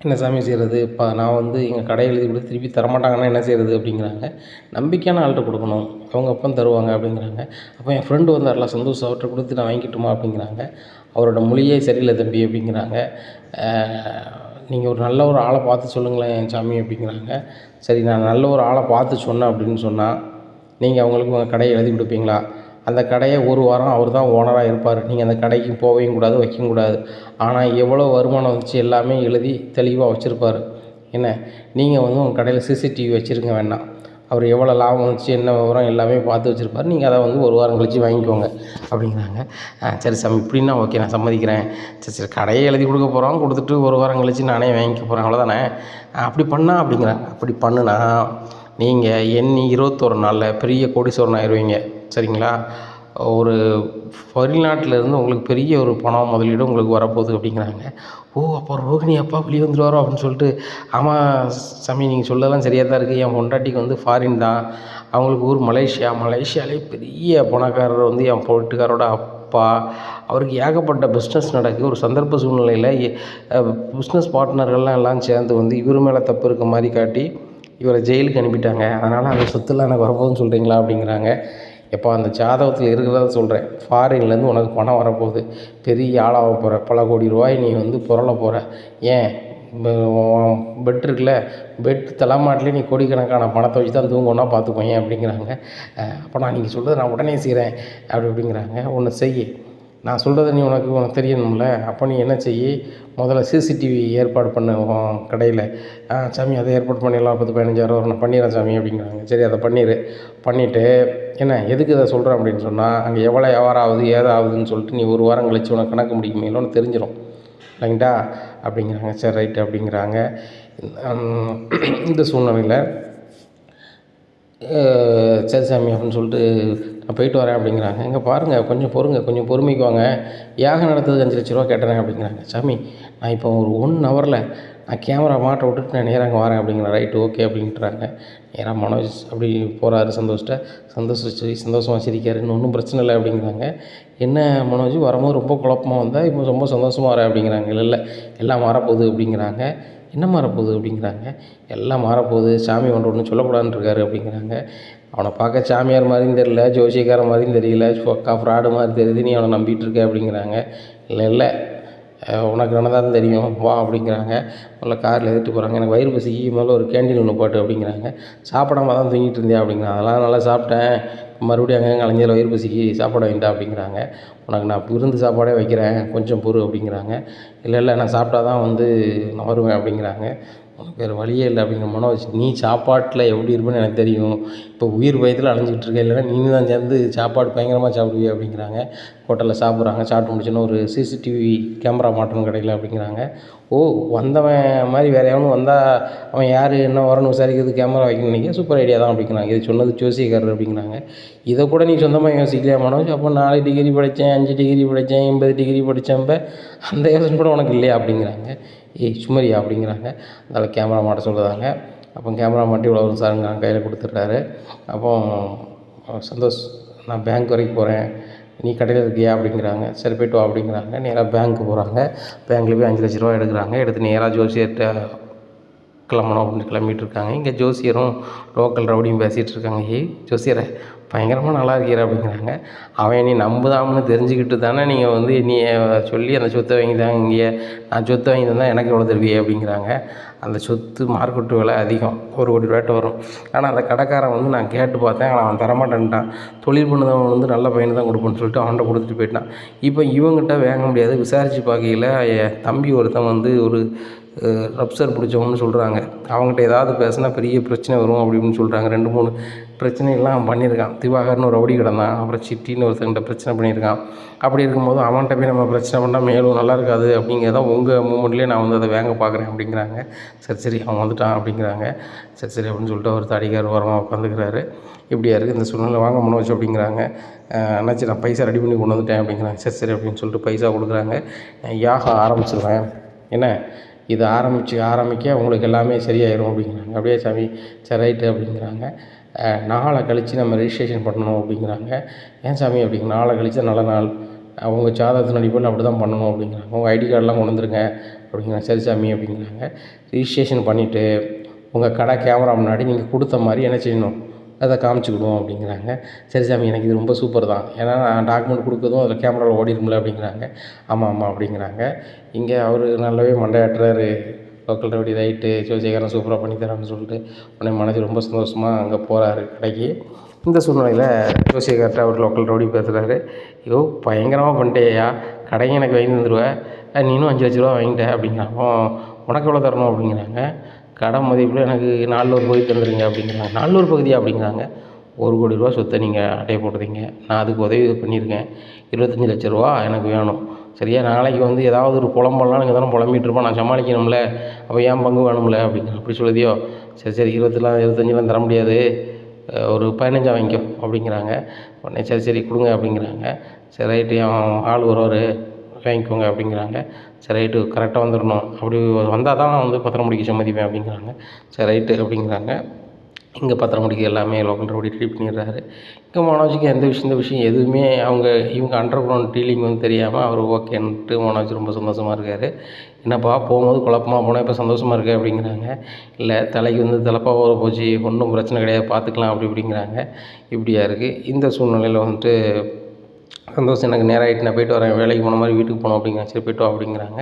என்ன சாமி செய்கிறது, இப்போ நான் வந்து எங்கள் கடை எழுதி கொடுத்து திருப்பி தரமாட்டாங்கன்னா என்ன செய்கிறது அப்படிங்கிறாங்க. நம்பிக்கையான ஆள்கிட்ட கொடுக்கணும், அவங்க அப்போ தருவாங்க அப்படிங்கிறாங்க. அப்போ என் ஃப்ரெண்டு வந்தார்ல சந்தோஷ், அவர்கிட்ட கொடுத்து நான் வாங்கிட்டுமா அப்படிங்கிறாங்க. அவரோட மொழியே சரியில்லை தம்பி அப்படிங்கிறாங்க. நீங்கள் ஒரு நல்ல ஒரு ஆளை பார்த்து சொல்லுங்களேன் என் சாமி அப்படிங்கிறாங்க. சரி நான் நல்ல ஒரு ஆளை பார்த்து சொன்னேன் அப்படின்னு சொன்னால் நீங்கள் அவங்களுக்கு உங்கள் கடையை எழுதி கொடுப்பீங்களா? அந்த கடையை ஒரு வாரம் அவர் தான் ஓனராக இருப்பார். நீங்கள் அந்த கடைக்கு போகவும் கூடாது, வைக்கவும் கூடாது. ஆனால் எவ்வளோ வருமானம் வந்துச்சு எல்லாமே எழுதி தெளிவாக வச்சுருப்பார். என்ன நீங்கள் வந்து உங்கள் கடையில் சிசிடிவி வச்சுருங்க வேண்டாம். அவர் எவ்வளோ லாபம் வந்துச்சு என்ன விவரம் எல்லாமே பார்த்து வச்சுருப்பார். நீங்கள் அதை வந்து ஒரு வாரம் கழித்து வாங்கிக்கோங்க அப்படிங்கிறாங்க. சரி சாமி இப்படின்னா ஓகே நான் சம்மதிக்கிறேன். சரி கடையை எழுதி கொடுக்க போகிறோம், கொடுத்துட்டு ஒரு வாரம் கழித்து நானே வாங்கிக்க போகிறேன் அவ்வளோதானே. அப்படி பண்ணால் அப்படிங்கிறாங்க. அப்படி பண்ணுனா நீங்கள் எண்ணி 21 நாளில் பெரிய கோடீஸ்வரன் ஆயிடுவீங்க. சரிங்களா? ஒரு வெளிநாட்டிலேருந்து உங்களுக்கு பெரிய ஒரு பணம் முதலீடு உங்களுக்கு வரப்போகுது அப்படிங்கிறாங்க. அப்போ ரோகிணி அப்பா வெளியே வந்துடுவாரோ அப்படின்னு சொல்லிட்டு, ஆமாம் சாமி நீங்கள் சொல்லலாம் சரியாக தான் இருக்குது. என் பொண்டாட்டிக்கு வந்து ஃபாரின் தான், அவங்களுக்கு ஊர் மலேசியாவிலே பெரிய பணக்காரர் வந்து என் வீட்டுக்காரோட அப்பா. அவருக்கு ஏகப்பட்ட பிஸ்னஸ் நடக்குது. ஒரு சந்தர்ப்ப சூழ்நிலையில் பிஸ்னஸ் பார்ட்னர்கள்லாம் எல்லாம் சேர்ந்து வந்து இவர் மேலே தப்பு இருக்க மாதிரி காட்டி இவரை ஜெயிலுக்கு அனுப்பிட்டாங்க. அதனால் அந்த சொத்துலாம் எனக்கு வரப்போகுதுன்னு சொல்கிறீங்களா அப்படிங்கிறாங்க. எப்போ அந்த ஜாதகத்தில் இருக்கிறத சொல்கிறேன், ஃபாரின்லேருந்து உனக்கு பணம் வரப்போகுது, பெரிய ஆளாக போகிற, பல கோடி ரூபாய் நீ வந்து புரள போகிற. ஏன் பெட் இருக்குல்ல, பெட் தலைமாட்டிலே நீ கோடிக்கணக்கான பணத்தை வச்சு தான் தூங்கணுன்னா பார்த்துக்கோங்க அப்படிங்கிறாங்க. அப்போ நீங்கள் சொல்கிறது நான் உடனே செய்கிறேன் அப்படிங்கிறாங்க. ஒன்று செய், நான் சொல்கிறத நீ உனக்கு தெரியணும்ல. அப்போ நீ என்ன செய்ய, முதல்ல சிசிடிவி ஏற்பாடு பண்ணு உன் கடையில். சாமி அதை ஏற்பாடு பண்ணிடலாம், 10-15 வரும், நான் பண்ணிடுறேன் சாமி அப்படிங்கிறாங்க. சரி அதை பண்ணிவிட்டு என்ன எதுக்கு இதை சொல்கிறேன் அப்படின்னு சொன்னால், அங்கே எவ்வளோ வியாபாரம் ஆகுது ஏதாகுதுன்னு சொல்லிட்டு நீ ஒரு வாரம் கழித்து உனக்கு கணக்கு முடிக்குமேலோன்னு தெரிஞ்சிடும் இல்லைங்களா அப்படிங்கிறாங்க. சரி ரைட்டு அப்படிங்கிறாங்க. இந்த சூழ்நிலையில் சரி சாமி அப்படின்னு சொல்லிட்டு நான் போயிட்டு வரேன் அப்படிங்கிறாங்க. இங்கே பாருங்கள் கொஞ்சம் கொஞ்சம் பொறுமைக்கு வாங்க, யாகம் நடத்துறதுக்கு 5,00,000 கேட்டுறேன் அப்படிங்கிறாங்க. சாமி நான் இப்போ ஒரு 1 ஹவரில் நான் கேமரா மாட்ட விட்டுட்டு நான் நேராக அங்கே வரேன் அப்படிங்கிறேன். Right okay அப்படின்ட்டுறாங்க. நேராக மனோஜ் அப்படி போகிறாரு சந்தோஷமாக சிரிக்காரு. ஒன்றும் பிரச்சனை இல்லை அப்படிங்கிறாங்க. என்ன மனோஜ் வரும்போது ரொம்ப குழப்பமாக வந்தால் இப்போ ரொம்ப சந்தோஷமாக வரேன் அப்படிங்கிறாங்க. இல்லை எல்லாம் மாறப்போகுது அப்படிங்கிறாங்க. என்ன மாறப்போகுது அப்படிங்கிறாங்க. எல்லாம் மாறப்போகுது, சாமி ஒன்று சொல்லக்கூடாதுன்னு இருக்காரு அப்படிங்கிறாங்க. அவனை பார்க்க சாமியார் மாதிரியும் தெரியல, ஜோசியக்கார மாதிரியும் தெரியல, ஃப்ராடு மாதிரி தெரியுது, நீ அவனை நம்பிட்டு இருக்க அப்படிங்கிறாங்க. இல்லை உனக்கு என்னதான் தெரியும் வா அப்படிங்கிறாங்க. முதல்ல காரில் எடுத்துகிட்டு போகிறாங்க. எனக்கு வயிறு பசிக்கு முதல்ல ஒரு கேண்டீன் ஒன்று போட்டு அப்படிங்கிறாங்க. சாப்பிடாம தான் தூங்கிட்டு இருந்தேன் அப்படிங்கிறாங்க. அதெல்லாம் நல்லா சாப்பிட்டேன், மறுபடியும் அங்கங்கே அலைஞ்சதில் வயிறு பசிக்கு சாப்பாடு வாங்கிட்டா அப்படிங்கிறாங்க. உனக்கு நான் விருந்து சாப்பாடே வைக்கிறேன், கொஞ்சம் பொறு அப்படிங்கிறாங்க. இல்லை நான் சாப்பிட்டா தான் வந்து நான் வருவேன் அப்படிங்கிறாங்க. உனக்கு வேறு வழியே இல்லை அப்படிங்கிற மனோஜ், நீ சாப்பாட்டில் எப்படி இருப்பேன்னு எனக்கு தெரியும், இப்போ உயிர் பயத்தில் அலைஞ்சிக்கிட்டு இருக்க, இல்லைன்னா நீ தான் சேர்ந்து சாப்பாடு பயங்கரமாக சாப்பிடுவியே அப்படிங்கிறாங்க. ஹோட்டலில் சாப்பிட்றாங்க. சாப்பிட்டு முடிச்சோன்னா ஒரு சிசிடிவி கேமரா மாட்டணும் கடையில் அப்படிங்கிறாங்க. வந்தவன் மாதிரி வேறு எவனும் வந்தால் அவன் யார் என்ன வரணும் விசாரிக்கிறது கேமரா வைக்கணும் நீங்கள் சூப்பர் ஐடியா தான் அப்படிங்கிறாங்க. இது சொன்னது ஜோசியக்காரர் அப்படிங்கிறாங்க. இதை கூட நீ சொந்தமாக யோசிக்கலையா மனோஜ்? அப்போ 4 டிகிரி படித்தேன், 5 டிகிரி படித்தேன், 80 டிகிரி படித்தேன், அந்த யோசனை கூட உனக்கு இல்லையா அப்படிங்கிறாங்க. சுமரியா அப்படிங்கிறாங்க. அதில் கேமரா மாட்ட சொல்லுறாங்க. அப்போ கேமரா மாட்டி இவ்வளோ வரும் சாருங்க கையில் கொடுத்துட்றாரு. அப்போ சந்தோஷ் நான் பேங்க் வரைக்கும் போகிறேன், நீ கடையில் இருக்கியா அப்படிங்கிறாங்க. சரி போய்ட்டு வா அப்படிங்கிறாங்க. நேராக பேங்க்கு போகிறாங்க. பேங்க்கில் போய் 5,00,000 எடுக்கிறாங்க. எடுத்து நேராக ஜோசியர்கிட்ட கிளம்பணும் அப்படின்னு கிளம்பிட்டு இருக்காங்க. இங்கே ஜோசியரும் லோக்கல் ரவுடியும் பேசிகிட்டு இருக்காங்க. ஏய் ஜோசியரை பயங்கரமாக நல்லா இருக்கிற அப்படிங்கிறாங்க. அவன் என்னை நம்புதாம்னு தெரிஞ்சுக்கிட்டு தானே நீங்கள் வந்து என்னைய சொல்லி அந்த சொத்தை வாங்கி தாங்க இங்கே நான் சொத்தை வாங்கி தந்தால் எனக்கு எவ்வளோ தருவியே அப்படிங்கிறாங்க. அந்த சொத்து மார்க்கெட்டு விலை அதிகம், 1 கோடி வரும். ஆனால் அந்த கடைக்காரன் வந்து நான் கேட்டு பார்த்தேன், ஆனால் அவன் தரமாட்டேன்ட்டான். தொழில் பண்ணதவன் வந்து நல்ல பையனை தான் கொடுப்பேன்னு சொல்லிட்டு அவன்கிட்ட கொடுத்துட்டு போயிட்டான். இப்போ இவங்ககிட்ட வாங்க முடியாது. விசாரித்து பார்க்கையில் என் தம்பி ஒருத்தன் வந்து ஒரு ரப்சர் பிடிச்சவன்னு சொல்கிறாங்க. அவங்ககிட்ட ஏதாவது பேசினா பெரிய பிரச்சனை வரும் அப்படின்னு சொல்கிறாங்க. 2-3 பிரச்சனைகள்லாம் பண்ணியிருக்கான். திவாகர்னு ஒரு ரவுடி கிடந்தான். அப்புறம் சிட்டின்னு ஒருத்தங்கிட்ட பிரச்சனை பண்ணியிருக்கான். அப்படி இருக்கும்போது அவன்கிட்ட போய் நம்ம பிரச்சனை பண்ணால் மேலும் நல்லா இருக்காது அப்படிங்கிறதான் உங்கள் மூமெண்ட்லேயே நான் வந்து அதை வாங்க பார்க்குறேன் அப்படிங்கிறாங்க. சரி அவன் வந்துட்டான் அப்படிங்கிறாங்க. சரி அப்படின்னு சொல்லிட்டு அவர் தடிக்கார் ஓரமாக உட்காந்துக்கிறாரு. இப்படியா இருக்குது இந்த சூழ்நிலை, வாங்க மனோஜ் அப்படிங்கிறாங்க. அண்ணாச்சி நான் பைசா ரெடி பண்ணி கொண்டு வந்துட்டேன் அப்படிங்கிறாங்க. சரி அப்படின்னு சொல்லிட்டு பைசா கொடுக்குறாங்க. யாகம் ஆரம்பிச்சிருவேன், என்ன இது ஆரம்பிக்க உங்களுக்கு எல்லாமே சரியாயிரும் அப்படிங்கிறாங்க. அப்படியே சாமி சரி ரைட்டு அப்படிங்கிறாங்க. நாளை கழித்து நம்ம ரெஜிஸ்ட்ரேஷன் பண்ணணும் அப்படிங்கிறாங்க. ஏன் சாமி அப்படிங்க, நாளை கழிச்சா நல்ல நாள், அவங்க ஜாதகத்தின் அடிப்படையில் அப்படி தான் பண்ணணும் அப்படிங்கிறாங்க. உங்கள் ஐடி கார்டெலாம் கொண்டு வந்துருங்க அப்படிங்கிறாங்க. சரி சாமி அப்படிங்கிறாங்க. ரிஜிஸ்ட்ரேஷன் பண்ணிவிட்டு உங்கள் கடை கேமரா முன்னாடி நீங்கள் கொடுத்த மாதிரி என்ன செய்யணும் அதை காமிச்சிக்கிடுவோம் அப்படிங்கிறாங்க. சரி சாமி எனக்கு இது ரொம்ப சூப்பர் தான், ஏன்னா நான் டாக்குமெண்ட் கொடுக்கறதும் அதில் கேமராவில் ஓடிடும்ல அப்படிங்கிறாங்க. ஆமாம் அப்படிங்கிறாங்க. இங்கே அவர் நல்லாவே மண்டையாட்டுறாரு. லோக்கல் ரவுடி ரைட்டு ஜோசியக்காரன் சூப்பராக பண்ணி தரேன்னு சொல்லிட்டு உடனே மனசு ரொம்ப சந்தோஷமாக அங்கே போகிறாரு கடைக்கு. இந்த சூழ்நிலையில் ஜோசியக்கார்ட்ட அவர் லோக்கல் ரவுடி பேசுகிறாரு. ஐயோ பயங்கரமாக பண்ணிட்டேயா, கடையும் எனக்கு வாங்கி தந்துடுவேன், நீனும் 5 லட்ச ரூபா வாங்கிட்டேன் அப்படிங்கிறாங்க. உனக்கு எவ்வளோ தரணும் அப்படிங்கிறாங்க. கடை மதிப்பில் எனக்கு 400 பகுதி தந்துடுங்க அப்படிங்கிறாங்க. 400 பகுதியா அப்படிங்கிறாங்க. 1 கோடி ரூபா சொத்தை நீங்கள் அட்டையை போட்டுறீங்க, நான் அதுக்கு உதவி பண்ணியிருக்கேன், 25 லட்ச ரூபா எனக்கு வேணும், சரியா? நாளைக்கு வந்து ஏதாவது ஒரு புலம்பெல்லாம் நீங்கள் தானே புலம்பிகிட்டு இருப்போம், நான் சமாளிக்கணும்ல, அப்போ ஏன் பங்கு வேணும்ல அப்படிங்கிற. அப்படி சொல்லுதியோ, சரி 25 தர முடியாது, ஒரு 15 வாங்கிக்கோ அப்படிங்கிறாங்க. உடனே சரி கொடுங்க அப்படிங்கிறாங்க. சரி ரைட்டு ஆள் வருவார் வாங்கிக்கோங்க அப்படிங்கிறாங்க. சரி ரைட்டு கரெக்டாக வந்துடணும், அப்படி வந்தால் தான் நான் வந்து பத்திரம் முடிக்க சம்மதிப்பேன் அப்படிங்கிறாங்க. சரி ரைட்டு அப்படிங்கிறாங்க. இங்கே பத்திரம் முடிக்க எல்லாமே லோக்கல் ரவுடி ரெடி பண்ணிடுறாரு. இங்கே மனோஜுக்கு இந்த விஷயம் எதுவுமே இவங்க அண்டர் கிரவுண்ட் டீலிங் வந்து தெரியாமல் அவர் ஓகேன்ட்டு மனோஜ் ரொம்ப சந்தோஷமாக இருக்கார். என்னப்பா போகும்போது குழப்பமாக போனால் இப்போ சந்தோஷமாக இருக்கு அப்படிங்கிறாங்க. இல்லை தலைக்கு வந்து தலைப்பாக ஊற போச்சு, ஒன்றும் பிரச்சனை கிடையாது, பார்த்துக்கலாம் அப்படிங்கிறாங்க. இப்படியா இருக்குது. இந்த சூழ்நிலையில் வந்துட்டு சந்தோஷம் எனக்கு நேரம் ஆகிட்டு, நான் போய்ட்டு வரேன், வேலைக்கு போன மாதிரி வீட்டுக்கு போகணும் அப்படிங்கிறாங்க. சரி போய்ட்டு வா அப்படிங்கிறாங்க.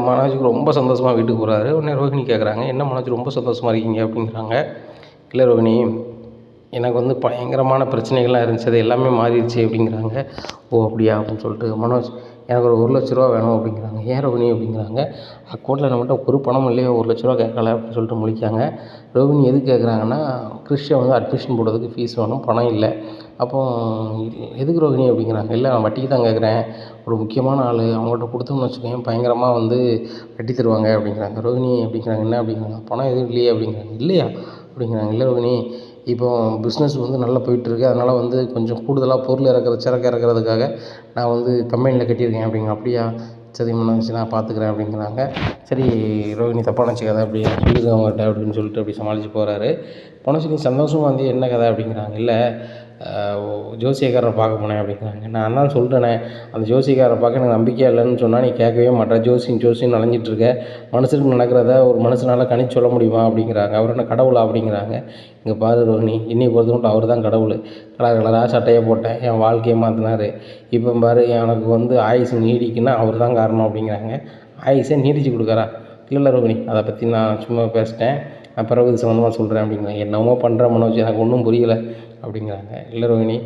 மனோஜுக்கு ரொம்ப சந்தோஷமாக வீட்டுக்கு போகிறாரு. உடனே ரோஹிணி கேட்குறாங்க, என்ன மனோஜ் ரொம்ப சந்தோஷமாக இருக்கீங்க அப்படிங்கிறாங்க. இல்லை ரோஹிணி, எனக்கு வந்து பயங்கரமான பிரச்சனைகள்லாம் இருந்துச்சு, அது எல்லாமே மாறிடுச்சு அப்படிங்கிறாங்க. ஓ அப்படியா அப்படின்னு சொல்லிட்டு மனோஜ் எனக்கு ஒரு 1 லட்ச ரூபா வேணும் அப்படிங்கிறாங்க. ஏன் ரோஹிணி அப்படிங்கிறாங்க. அக்கௌண்ட்டில் நம்மகிட்ட ஒரு பணம் இல்லையே, 1 லட்ச ரூபா கேட்கல அப்படின்னு சொல்லிட்டு முழிக்காங்க. ரோஹிணி எதுக்கு கேட்குறாங்கன்னா, கிறிஸ்டியன் வந்து அட்மிஷன் போடுறதுக்கு ஃபீஸ் வேணும், பணம் இல்லை. அப்போது எதுக்கு ரோஹிணி அப்படிங்கிறாங்க. இல்லை நான் வட்டிக்கு தான் கேட்குறேன், ஒரு முக்கியமான ஆள், அவங்கள்ட்ட கொடுத்தோம்னு வச்சுக்கோங்க பயங்கரமாக வந்து வட்டி தருவாங்க அப்படிங்கிறாங்க. ரோஹிணி அப்படிங்கிறாங்க. என்ன அப்படிங்கிறாங்க. பணம் எதுவும் இல்லையே அப்படிங்கிறாங்க. இல்லையா அப்படிங்கிறாங்க. இல்லை ரோஹிணி, இப்போ பிஸ்னஸ் வந்து நல்லா போயிட்டுருக்கு, அதனால் வந்து கொஞ்சம் கூடுதலாக பொருள் சரக்கு இறக்குறதுக்காக நான் வந்து கம்பெனியில் கட்டியிருக்கேன் அப்படிங்க. அப்படியா, சரி மனோஜ் நான் பார்த்துக்கிறேன் அப்படிங்கிறாங்க. சரி ரோஹிணி தப்பாக நினச்சிக்காத அப்படி சொல்லுங்க அவங்ககிட்ட அப்படின்னு சொல்லிட்டு அப்படி சமாளித்து போகிறாரு. மனோஜ் நீ சந்தோஷமாக வந்து என்ன கதை அப்படிங்கிறாங்க. இல்லை ஜோசியக்காரரை பார்க்க போனேன் அப்படிங்கிறாங்க. நான் தான் சொல்கிறேனே, அந்த ஜோசியக்காரரை பார்க்க எனக்கு நம்பிக்கையாக இல்லைன்னு சொன்னால் நீ கேட்கவே மாட்டேன், ஜோசின்னு அலைஞ்சிட்ருக்க, மனுஷனுக்கு நடக்கிறத ஒரு மனுஷனால் கணிச்சு சொல்ல முடியுமா அப்படிங்கிறாங்க. அவர் என்ன கடவுளா அப்படிங்கிறாங்க. இங்கே பாரு ரோஹிணி, இன்னைக்கு பொறுத்த மட்டும் அவர் தான் கடவுள், கலராக சட்டையை போட்டேன், என் வாழ்க்கையை மாற்றினார், இப்போ பாரு எனக்கு வந்து ஆயுசு நீடிக்குன்னா அவர் தான் காரணம் அப்படிங்கிறாங்க. ஆயுசை நீடிச்சு கொடுக்குறா. இல்லை ரோஹிணி, அதை பற்றி நான் சும்மா பேசிட்டேன், நான் பிறகு இது சம்மந்தமாக சொல்கிறேன் அப்படிங்கிறாங்க. என்னமோ பண்ணுற மனோஜ், எனக்கு ஒன்றும் புரியலை அப்படிங்கிறாங்க. இல்லை ரோஹிணி,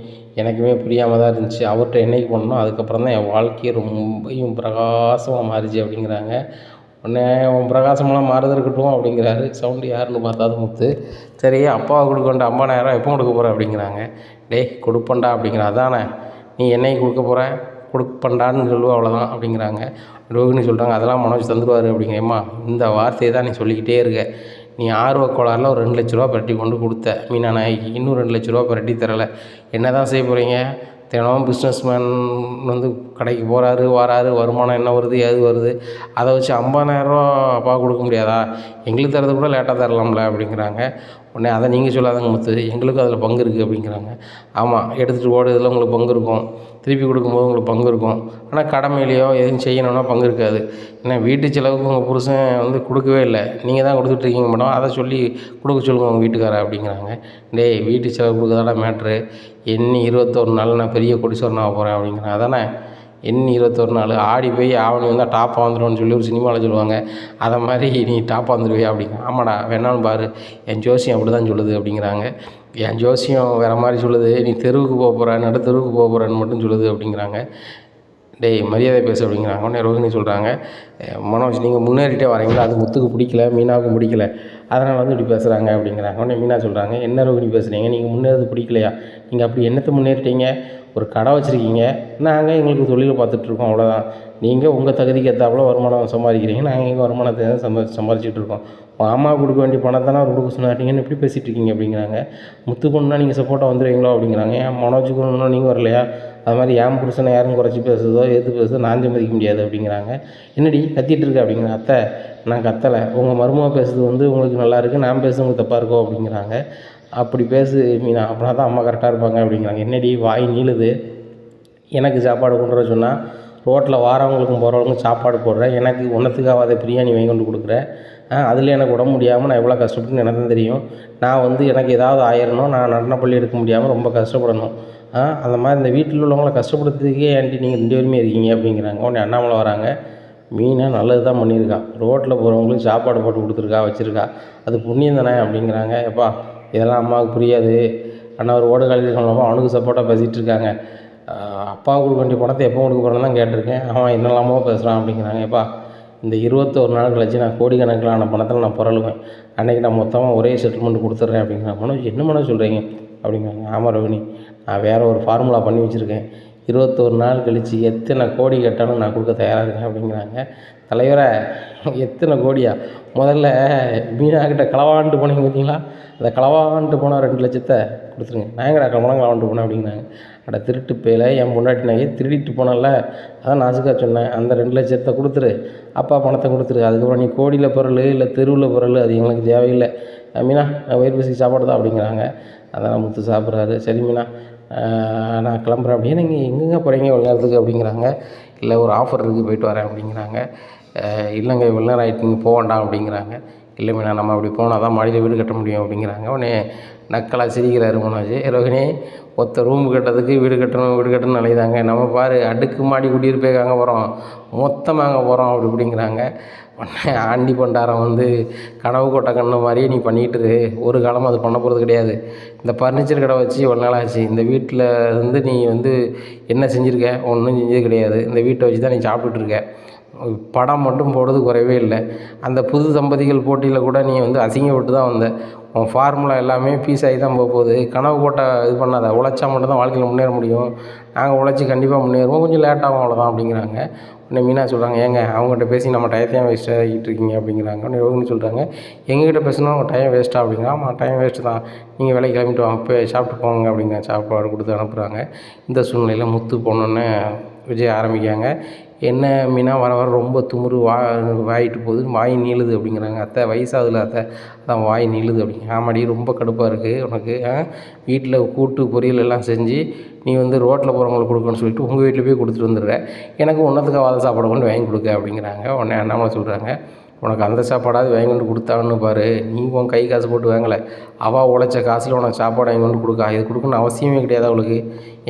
எனக்குமே புரியாமல் தான் இருந்துச்சு, அவர்கிட்ட என்னைக்கு பண்ணணும் அதுக்கப்புறம் தான் என் வாழ்க்கையை ரொம்பவும் பிரகாசமாக மாறிச்சு அப்படிங்கிறாங்க. உடனே அவன் பிரகாசமெல்லாம் மாறுதல் இருக்கட்டும் அப்படிங்கிறாரு. சவுண்டு யாருன்னு பார்த்தாது முத்து. சரி அப்பாவை கொடுக்கண்டா, 50,000 எப்போ கொடுக்க போகிற அப்படிங்கிறாங்க. டேய் கொடுப்பண்டா அப்படிங்கிற. அதானே நீ என்னைக்கு கொடுக்க போகிற, கொடுப்பண்டான்னு சொல்லுவோம் அவ்வளோதான் அப்படிங்கிறாங்க. ரோஹிணி சொல்கிறாங்க, அதெல்லாம் மனோஜ் தந்துடுவார் அப்படிங்கிற. ஏம்மா இந்த வார்த்தையை தான் நீ சொல்லிக்கிட்டே இருக்க, நீ ஆர்வ கோளாறில் ஒரு 2 லட்ச ரூபா பிரட்டி கொண்டு கொடுத்த மீனா நாய்க்கு, இன்னும் 2 லட்ச ரூபா பிரட்டி தரலை, என்ன தான் செய்ய போகிறீங்க? தினமும் பிஸ்னஸ்மேன் வந்து கடைக்கு போகிறாரு வராரு, வருமானம் என்ன வருது ஏது வருது, அதை வச்சு 50,000 ரூபா அப்பா கொடுக்க முடியாதா, எங்களுக்கு தரது கூட லேட்டாக தரலாம்ல அப்படிங்கிறாங்க. உடனே அதை நீங்கள் சொல்லாதங்க முத்து, எங்களுக்கும் அதில் பங்கு இருக்குது அப்படிங்கிறாங்க. ஆமாம், எடுத்துகிட்டு ஓடுறதுல உங்களுக்கு பங்கு இருக்கும், திருப்பி கொடுக்கும்போது உங்களுக்கு பங்கு இருக்கும். ஆனால் கடமையிலையோ எதுவும் செய்யணும்னா பங்கு இருக்காது. ஏன்னா வீட்டு செலவுக்கு உங்கள் புருஷன் வந்து கொடுக்கவே இல்லை, நீங்கள் தான் கொடுத்துட்ருக்கீங்க மேடம், அதை சொல்லி கொடுக்க சொல்லுங்கள் உங்கள் வீட்டுக்காரரை அப்படிங்கிறாங்க. டேய், வீட்டு செலவு கொடுக்குறதாடா மேட்ரு, எண்ணி 21 நாள் நான் பெரிய கோடீஸ்வரன் ஆக போகிறேன் அப்படிங்கிறாங்க. அதானே, எண்ணி 21 நாள், ஆடி போய் ஆவணி வந்தால் டாப்பாக வந்துடும்னு சொல்லி ஒரு சினிமாவில் சொல்லுவாங்க. அதை மாதிரி நீ டாப்பாக வந்துடுவியா அப்படிங்க. ஆமாடா, வேணாலும் பாரு, என் ஜோசியம் அப்படி தான் சொல்லுது அப்படிங்கிறாங்க. என் ஜோசியம் வேறு மாதிரி சொல்லுது, நீ தெருவுக்கு போக போகிற, நடு தெருவுக்கு போக போகிறன்னு மட்டும் சொல்லுது அப்படிங்கிறாங்க. டேய், மரியாதை பேசு அப்படிங்கிறாங்க. உடனே ரோஹிணி சொல்கிறாங்க, மனோஜ் நீங்கள் முன்னேறிட்டே வரீங்களா, அது முத்துக்கு பிடிக்கல, மீனாவுக்கும் பிடிக்கல, அதனால் வந்து இப்படி பேசுகிறாங்க அப்படிங்கிறாங்க. உடனே மீனா சொல்கிறாங்க, என்ன ரோஹிணி பேசுகிறீங்க, நீங்கள் முன்னேறது பிடிக்கலையா, நீங்கள் அப்படி என்னத்தை முன்னேறிட்டீங்க, ஒரு கடை வச்சுருக்கீங்க, நாங்கள் எங்களுக்கு தொழில் பார்த்துட்ருக்கோம், அவ்வளோதான். நீங்கள் உங்கள் தகுதிக்கு ஏற்றாப்புல வருமானம் சம்பாதிக்கிறீங்க, நாங்கள் எங்கள் வருமானத்தை சம்பாதிச்சிட்டு இருக்கோம். அம்மாவுக்கு கொடுக்க வேண்டிய பணத்தானே அவர் கொடுக்க சொன்னாட்டீங்கன்னு எப்படி பேசிகிட்டு இருக்கீங்க அப்படிங்கிறாங்க. முத்துக்குன்னா நீங்கள் சப்போர்ட்டாக வந்துடுவீங்களோ அப்படிங்கிறாங்க. ஏன் மனோஜுக்குன்னா நீங்கள் வரலையா, அது மாதிரி என் புருஷனை யாரும் குறைச்சி பேசுறதோ எது பேசுதோ நான் மதிக்க முடியாது அப்படிங்கிறாங்க. என்னடி கத்திட்டு இருக்க அப்படிங்கிறாங்க. அத்தை, நான் கத்தலை, உங்கள் மருமக பேசுறது வந்து உங்களுக்கு நல்லா இருக்குது, நான் பேசுறது உங்களுக்கு தப்பாக இருக்கோ அப்படிங்கிறாங்க. அப்படி பேசு மீனா, அப்படின்னா தான் அம்மா கரெக்டாக இருப்பாங்க அப்படிங்கிறாங்க. என்னடி வாய் நீளுது, எனக்கு சாப்பாடு கொண்டு வர சொன்னால் ரோட்டில் வாரவங்களுக்கும் போகிறவங்களுக்கும் சாப்பாடு போடுறேன், எனக்கு ஒன்றத்துக்காக அதை பிரியாணி வாங்கி கொண்டு கொடுக்குறேன், அதில் எனக்கு உடம்பு முடியாமல் நான் எவ்வளோ கஷ்டப்பட்டுன்னு எனக்கு தான் தெரியும். நான் வந்து எனக்கு ஏதாவது ஆயிரணும், நான் நடனப்பள்ளி எடுக்க முடியாமல் ரொம்ப கஷ்டப்படணும், அந்த மாதிரி இந்த வீட்டில் உள்ளவங்கள கஷ்டப்படுத்துறதுக்கே ஏன்டி நீங்கள் 2 பேருமே இருக்கீங்க அப்படிங்கிறாங்க. உடனே அண்ணாமலை வராங்க, மீனா நல்லது தான் பண்ணியிருக்கா, ரோட்டில் போகிறவங்களுக்கு சாப்பாடு போட்டு கொடுத்துருக்கா, வச்சுருக்கா, அது புண்ணியம் தானே அப்படிங்கிறாங்க. எப்பா, இதெல்லாம் அம்மாவுக்கு புரியாது, அண்ணா ஒரு ஓடு காலில் சொன்னப்போ அவனுக்கு சப்போர்ட்டாக பேசிகிட்டு இருக்காங்க, அப்பாவுக்கு கொடுக்க வேண்டிய பணத்தை எப்போ கொடுக்க போகிறேன்னு தான் கேட்டிருக்கேன், அவன் என்னெல்லாமோ பேசுகிறான் அப்படிங்கிறாங்க. எப்பா, இந்த 21 நாள் கழிச்சு நான் கோடிக்கணக்கிலான பணத்தில் நான் புரளுவேன், அன்றைக்கி நான் மொத்தமாக ஒரே செட்டில்மெண்ட் கொடுத்துட்றேன் அப்படிங்கிறாங்க. மனோஜ், என்ன மனோஜ் சொல்கிறீங்க அப்படிங்கிறாங்க. ஆமாம் ரோஹிணி, நான் வேறு ஒரு ஃபார்முலா பண்ணி வச்சுருக்கேன், 21 நாள் கழித்து எத்தனை கோடி கேட்டாலும் நான் கொடுக்க தயாராக இருக்கேன் அப்படிங்கிறாங்க. தலைவரை, எத்தனை கோடியா, முதல்ல மீனாக்கிட்ட களவாண்டு போனீங்க பார்த்தீங்களா, அந்த களவாண்டு போனால் 2 லட்சத்தை கொடுத்துருங்க, நான் எங்கடா களவாண்டு போனேன் அப்படிங்கிறாங்க. அட திருட்டு பேல, என் பொண்டாட்டி நகையை திருடிட்டு போனல, அதான் நாசுக்காக சொன்னேன், அந்த 2 லட்சத்தை கொடுத்துரு, அப்பா பணத்தை கொடுத்துரு, அதுக்கப்புறம் நீ கோடியில் பொருள் இல்லை தெருவில் பொருள் அது எங்களுக்கு தேவையில்லை மீனா, வயிறு பசி சாப்பாடு தான் அப்படிங்கிறாங்க. அதான் முத்து சாப்பிட்றாரு. சரி மீனா, நான் கிளம்புறேன் அப்படியே, நீங்கள் எங்கெங்கே போகிறீங்க இவ்வளோ நேரத்துக்கு அப்படிங்கிறாங்க. இல்லை, ஒரு ஆஃபர் இருக்குது, போயிட்டு வரேன் அப்படிங்கிறாங்க. இல்லைங்க, இவ்வளோ நேரம் ஆகிட்டு நீங்கள் போக வேண்டாம் அப்படிங்கிறாங்க. இல்லை மீனா, நம்ம அப்படி போனால் தான் மாடியில் வீடு கட்ட முடியும் அப்படிங்கிறாங்க. உடனே நக்கலாக சிரிக்கிறாரு மனோஜ். ரோஹிணி, ஒருத்த ரூம் கட்டுறதுக்கு வீடு கட்டணும்னு நினைதாங்க, நம்ம பாரு அடுக்கு மாடி குடியிருப்பே வாங்க போகிறோம், மொத்தமாக வாங்க போகிறோம் அப்படி இப்படிங்கிறாங்க. உடனே ஆண்டி பண்டாரம் வந்து கனவு கொட்ட கண்ணு மாதிரியே நீ பண்ணிகிட்டு ஒரு காலமும் அது பண்ண போகிறது கிடையாது, இந்த ஃபர்னிச்சர் கடை வச்சு இவ்வளோ நாள் ஆச்சு, இந்த வீட்டில் வந்து நீ வந்து என்ன செஞ்சுருக்க, ஒன்றும் செஞ்சது கிடையாது, இந்த வீட்டை வச்சு தான் நீ சாப்பிட்டுட்ருக்க, படம் மட்டும் போடுறது குறைவே இல்லை, அந்த புது தம்பதிகள் போட்டியில் கூட நீ வந்து அசிங்கப்பட்டு தான் வந்த, உன் ஃபார்முலா எல்லாமே பீஸ் ஆகி தான் போகுது, கனவு கோட்டை இது பண்ணாத, உழைச்சா மட்டும் தான் வாழ்க்கையில் முன்னேற முடியும், நாங்கள் உழைச்சி கண்டிப்பாக முன்னேறுவோம், கொஞ்சம் லேட்டாகும் அவ்வளோதான் அப்படிங்கிறாங்க. உடனே மீனா சொல்கிறாங்க, ஏங்க அவங்ககிட்ட பேசி நம்ம டயத்தையும் வேஸ்ட் ஆகிட்டு இருக்கீங்க அப்படிங்கிறாங்க. உடனே யோகன்னு சொல்கிறாங்க, எங்ககிட்ட பேசினா அவங்க டைம் வேஸ்ட்டாக அப்படிங்கிறாங்க. ஆமாம், டைம் வேஸ்ட்டு தான், நீங்கள் வேலைக்கு கிளம்பிட்டு வாங்க, போய் சாப்பிட்டு போங்க அப்படிங்க, சாப்பாடு கொடுத்து அனுப்புகிறாங்க. இந்த சூழ்நிலையில் முத்து போனோன்னே விஜய் ஆரம்பிக்காங்க, என்ன மீனா வர வர ரொம்ப துமுறு வாயிட்டு போகுது, வாய் நீளுது அப்படிங்கிறாங்க. அத்தை, வயசாகுதுல அத்தை, அதான் வாய் நீளுது அப்படிங்க. ஆமாடி, ரொம்ப கடுப்பாக இருக்குது உனக்கு, வீட்டில் கூட்டு பொரியல் எல்லாம் செஞ்சு நீ வந்து ரோட்டில் போகிறவங்களுக்கு கொடுக்கணும்னு சொல்லிட்டு உங்கள் வீட்டில் போய் கொடுத்துட்டு வந்துடுற, எனக்கு ஒன்றத்துக்கு வாத சாப்பாடு கொண்டு வாங்கி கொடுக்க அப்படிங்கிறாங்க. உடனே அண்ணாமலை சொல்கிறாங்க, உனக்கு அந்த சாப்பாடாவது வாங்கி கொண்டு கொடுத்தான்னு பாரு, நீ உன் கை காசு போட்டு வாங்கலை, அவள் உழைச்ச காசில் உனக்கு சாப்பாடு வாங்கி கொண்டு கொடுக்கா, இது கொடுக்கணும்னு அவசியமே கிடையாது அவளுக்கு,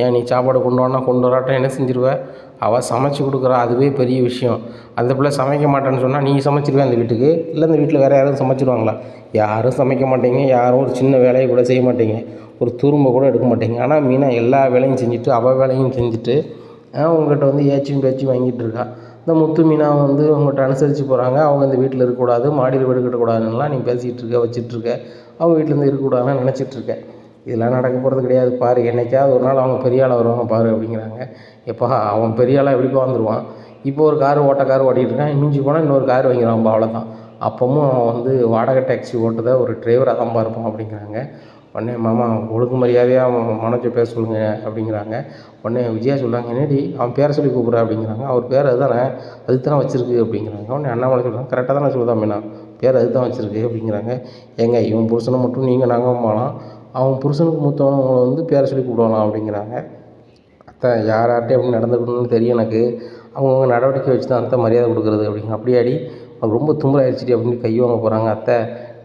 ஏன் நீ சாப்பாடு கொண்டு வரனா கொண்டு வராட்டம் என்ன செஞ்சிருவேன், அவள் சமைச்சு கொடுக்குறா, அதுவே பெரிய விஷயம், அந்த பிள்ளை சமைக்க மாட்டேன்னு சொன்னால் நீ சமைச்சிருவேன் அந்த வீட்டுக்கு, இல்லை அந்த வீட்டில் வேறு யாரும் சமைச்சிருவாங்களா, யாரும் சமைக்க மாட்டீங்க, யாரும் ஒரு சின்ன வேலையை கூட செய்ய மாட்டீங்க, ஒரு துரும்பை கூட எடுக்க மாட்டீங்க, ஆனால் மீனா எல்லா வேலையும் செஞ்சுட்டு அவள் வேலையும் செஞ்சுட்டு உங்கள்கிட்ட வந்து ஏச்சும் பேச்சும் வாங்கிட்டு இருக்கா. இந்த முத்து மீனா வந்து உங்கள்கிட்ட அனுசரித்து போகிறாங்க, அவங்க இந்த வீட்டில் இருக்கக்கூடாது, மாடியில் வீடு கட்டக்கூடாதுன்னெலாம் நீ பேசிகிட்டு இருக்க, வச்சிட்ருக்க, அவங்க வீட்டிலேருந்து இருக்கக்கூடாதுன்னு நினச்சிட்ருக்க, இதெல்லாம் நடக்க போகிறது கிடையாது பாரு, என்றைக்காவது ஒரு நாள் அவங்க பெரிய ஆளாக வருவாங்க பாரு அப்படிங்கிறாங்க. எப்பா, அவன் பெரிய ஆளாக எப்படிப்பா வந்துடுவான், இப்போ ஒரு கார் ஓட்டிகிட்டு இருக்கான், மிஞ்சி போனால் இன்னொரு கார் வாங்கிடுவான்ப்பா, அவ்வளோதான், அப்பவும் அவன் வந்து வாடகை டாக்ஸி ஓட்டுத ஒரு டிரைவராக தான் இருப்பான் அப்படிங்கிறாங்க. உடனே மாமா ஒழுங்கு மரியாதையாக மனோஜை பேச சொல்லுங்க அப்படிங்கிறாங்க. உடனே விஜயா சொல்கிறாங்க, என்னடி அவன் பேரை சொல்லி கூப்பிட்றா அப்படிங்கிறாங்க. அவர் பேர் அதுதானே, அதுக்கு தானே வச்சிருக்கு அப்படிங்கிறாங்க. உடனே அண்ணாமலை சொல்கிறாங்க, கரெக்டாக தானே சொல்லுதா மீனா, பேர் அதுதான் வச்சுருக்கு அப்படிங்கிறாங்க. ஏங்க இவன் புருஷனை மட்டும் நீங்கள் நம்பலாம், அவன் புருஷனுக்கு மூத்தவங்கள வந்து பேரை சொல்லி கூப்பிடுவானா அப்படிங்கிறாங்க. அத்தை யார் யார்கிட்ட எப்படி நடந்துக்கணும்னு தெரியும் எனக்கு, அவங்கவுங்க நடவடிக்கை வச்சு தான் அத்தை மரியாதை கொடுக்குறது அப்படிங்க. அப்படியாடி அவனுக்கு ரொம்ப தும்பலாகிடுச்சிடி அப்படின்னு கை வாங்க போகிறாங்க. அத்தை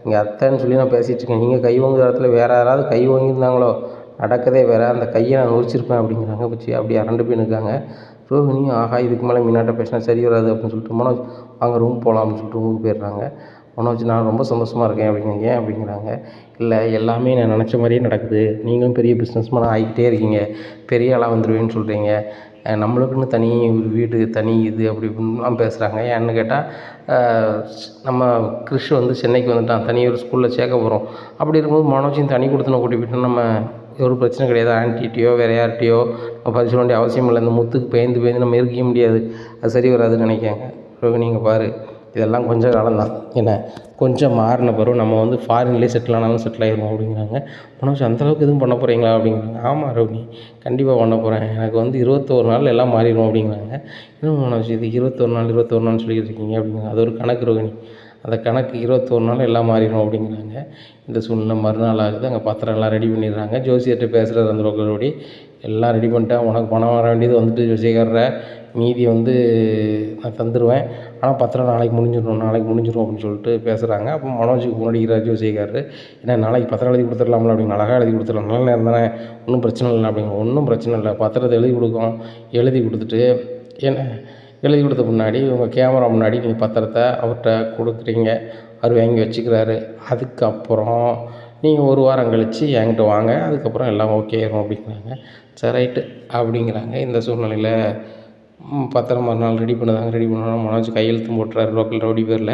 இங்கே அத்தைன்னு சொல்லி நான் பேசிகிட்டு இருக்கேன், நீங்கள் கை வாங்குற இடத்துல வேறு யாராவது கை வாங்கியிருந்தாங்களோ நடக்கதே வேறு, அந்த கையை நான் உரிச்சிருப்பேன் அப்படிங்கிறாங்க. பிச்சி அப்படி அரண்டு போய் நிற்காங்க. ரோஹிணி ஆஹா இதுக்கு மேலே மீனாட்ட பேசினா சரி வராது அப்படின்னு சொல்லிட்டு மனோஜ் வாங்க ரூம் போகலாம் அப்படின்னு சொல்லிட்டு ரூமுக்கு போயிடுறாங்க. மனோஜ் நான் ரொம்ப சந்தோஷமாக இருக்கேன் அப்படிங்க. ஏன் அப்படிங்கிறாங்க. இல்லை எல்லாமே நான் நினச்ச மாதிரியே நடக்குது, நீங்களும் பெரிய பிஸ்னஸ்மேன் ஆகிக்கிட்டே இருக்கீங்க, பெரிய ஆளாக வந்துடுவேன்னு சொல்கிறீங்க, நம்மளுக்குன்னு தனி வீடு தனி இது அப்படி இப்படின்லாம் பேசுகிறாங்க. ஏன்னு கேட்டால் நம்ம கிறிஷ் வந்து சென்னைக்கு வந்துட்டான், தனி ஒரு ஸ்கூலில் சேர்க்க போகிறோம். அப்படி இருக்கும்போது மனோஜையும் தனி கொடுத்துன கூட்டி போய்ட்டு நம்ம ஒரு பிரச்சனை கிடையாது, ஆன்ட்டிகிட்டையோ வேறு யார்கிட்டையோ நம்ம பதில் சொல்ல வேண்டிய அவசியம் இல்லை, இந்த முத்துக்கு பயந்து நம்ம இருக்கவே முடியாது, அது சரி வராதுன்னு நினைக்காங்க. நீங்கள் பாரு இதெல்லாம் கொஞ்சம் காலம் தான், என்ன கொஞ்சம் மாறின பிறகு நம்ம வந்து ஃபாரின்லேயே செட்டில் ஆனாலும் செட்டில் ஆகிடுவோம் அப்படிங்கிறாங்க. மனோஜ் அந்தளவுக்கு எதுவும் பண்ண போகிறீங்களா அப்படிங்கிறாங்க. ஆமாம் ரோஹிணி கண்டிப்பாக பண்ண போகிறேன், எனக்கு வந்து 21 நாள் எல்லாம் மாறிடும் அப்படிங்கிறாங்க. இன்னும் மனோஜ் இது 21 நாள்னு சொல்லிட்டு இருக்கீங்க அப்படிங்கிறாங்க. அது ஒரு கணக்கு ரோஹிணி, அந்த கணக்கு 21 நாள் எல்லாம் மாறிடும் அப்படிங்கிறாங்க. இந்த சூழ்நிலை மறுநாள் ஆகுது, அங்கே பத்திரம் எல்லாம் ரெடி பண்ணிடுறாங்க. ஜோசியர்கிட்ட பேசுகிறது அந்த ரோக்கரோடி எல்லாம் ரெடி பண்ணிட்டேன், உனக்கு பணம் வர வேண்டியது வந்துட்டு ஜோசியக்காரரை, மீதி வந்து நான் தந்துடுவேன், ஆனால் பத்திரம் நாளைக்கு முடிஞ்சிடும் அப்படின்னு சொல்லிட்டு பேசுகிறாங்க. அப்போ மனோஜுக்கு முன்னாடி ஜோசியக்காரர் ஏன்னா நாளைக்கு பத்திரம் எழுதி கொடுத்துடலாம்ல அப்படின்னு, அழகாக எழுதி கொடுத்துடலாம், நல்ல நேரம் தானே, ஒன்றும் பிரச்சனை இல்லை அப்படிங்க. ஒன்றும் பிரச்சனை இல்லை, பத்திரத்தை எழுதி கொடுக்கும், எழுதி கொடுத்துட்டு என்ன எழுதி கொடுத்த முன்னாடி உங்கள் கேமரா முன்னாடி நீங்கள் பத்திரத்தை அவர்கிட்ட கொடுக்குறீங்க, அவர் வாங்கி வச்சுக்கிறாரு. அதுக்கப்புறம் நீங்கள் ஒரு வாரம் கழித்து என்கிட்ட வாங்க, அதுக்கப்புறம் எல்லாம் ஓகே ஆயிரும் அப்படிங்கிறாங்க. சரி ரைட்டு அப்படிங்கிறாங்க. இந்த சூழ்நிலையில் பத்திரம் மறுநாள் ரெடி பண்ணாங்க. மனோஜ் கையெழுத்தும் போட்டுறாரு லோக்கல் ரவுடி பேரில்.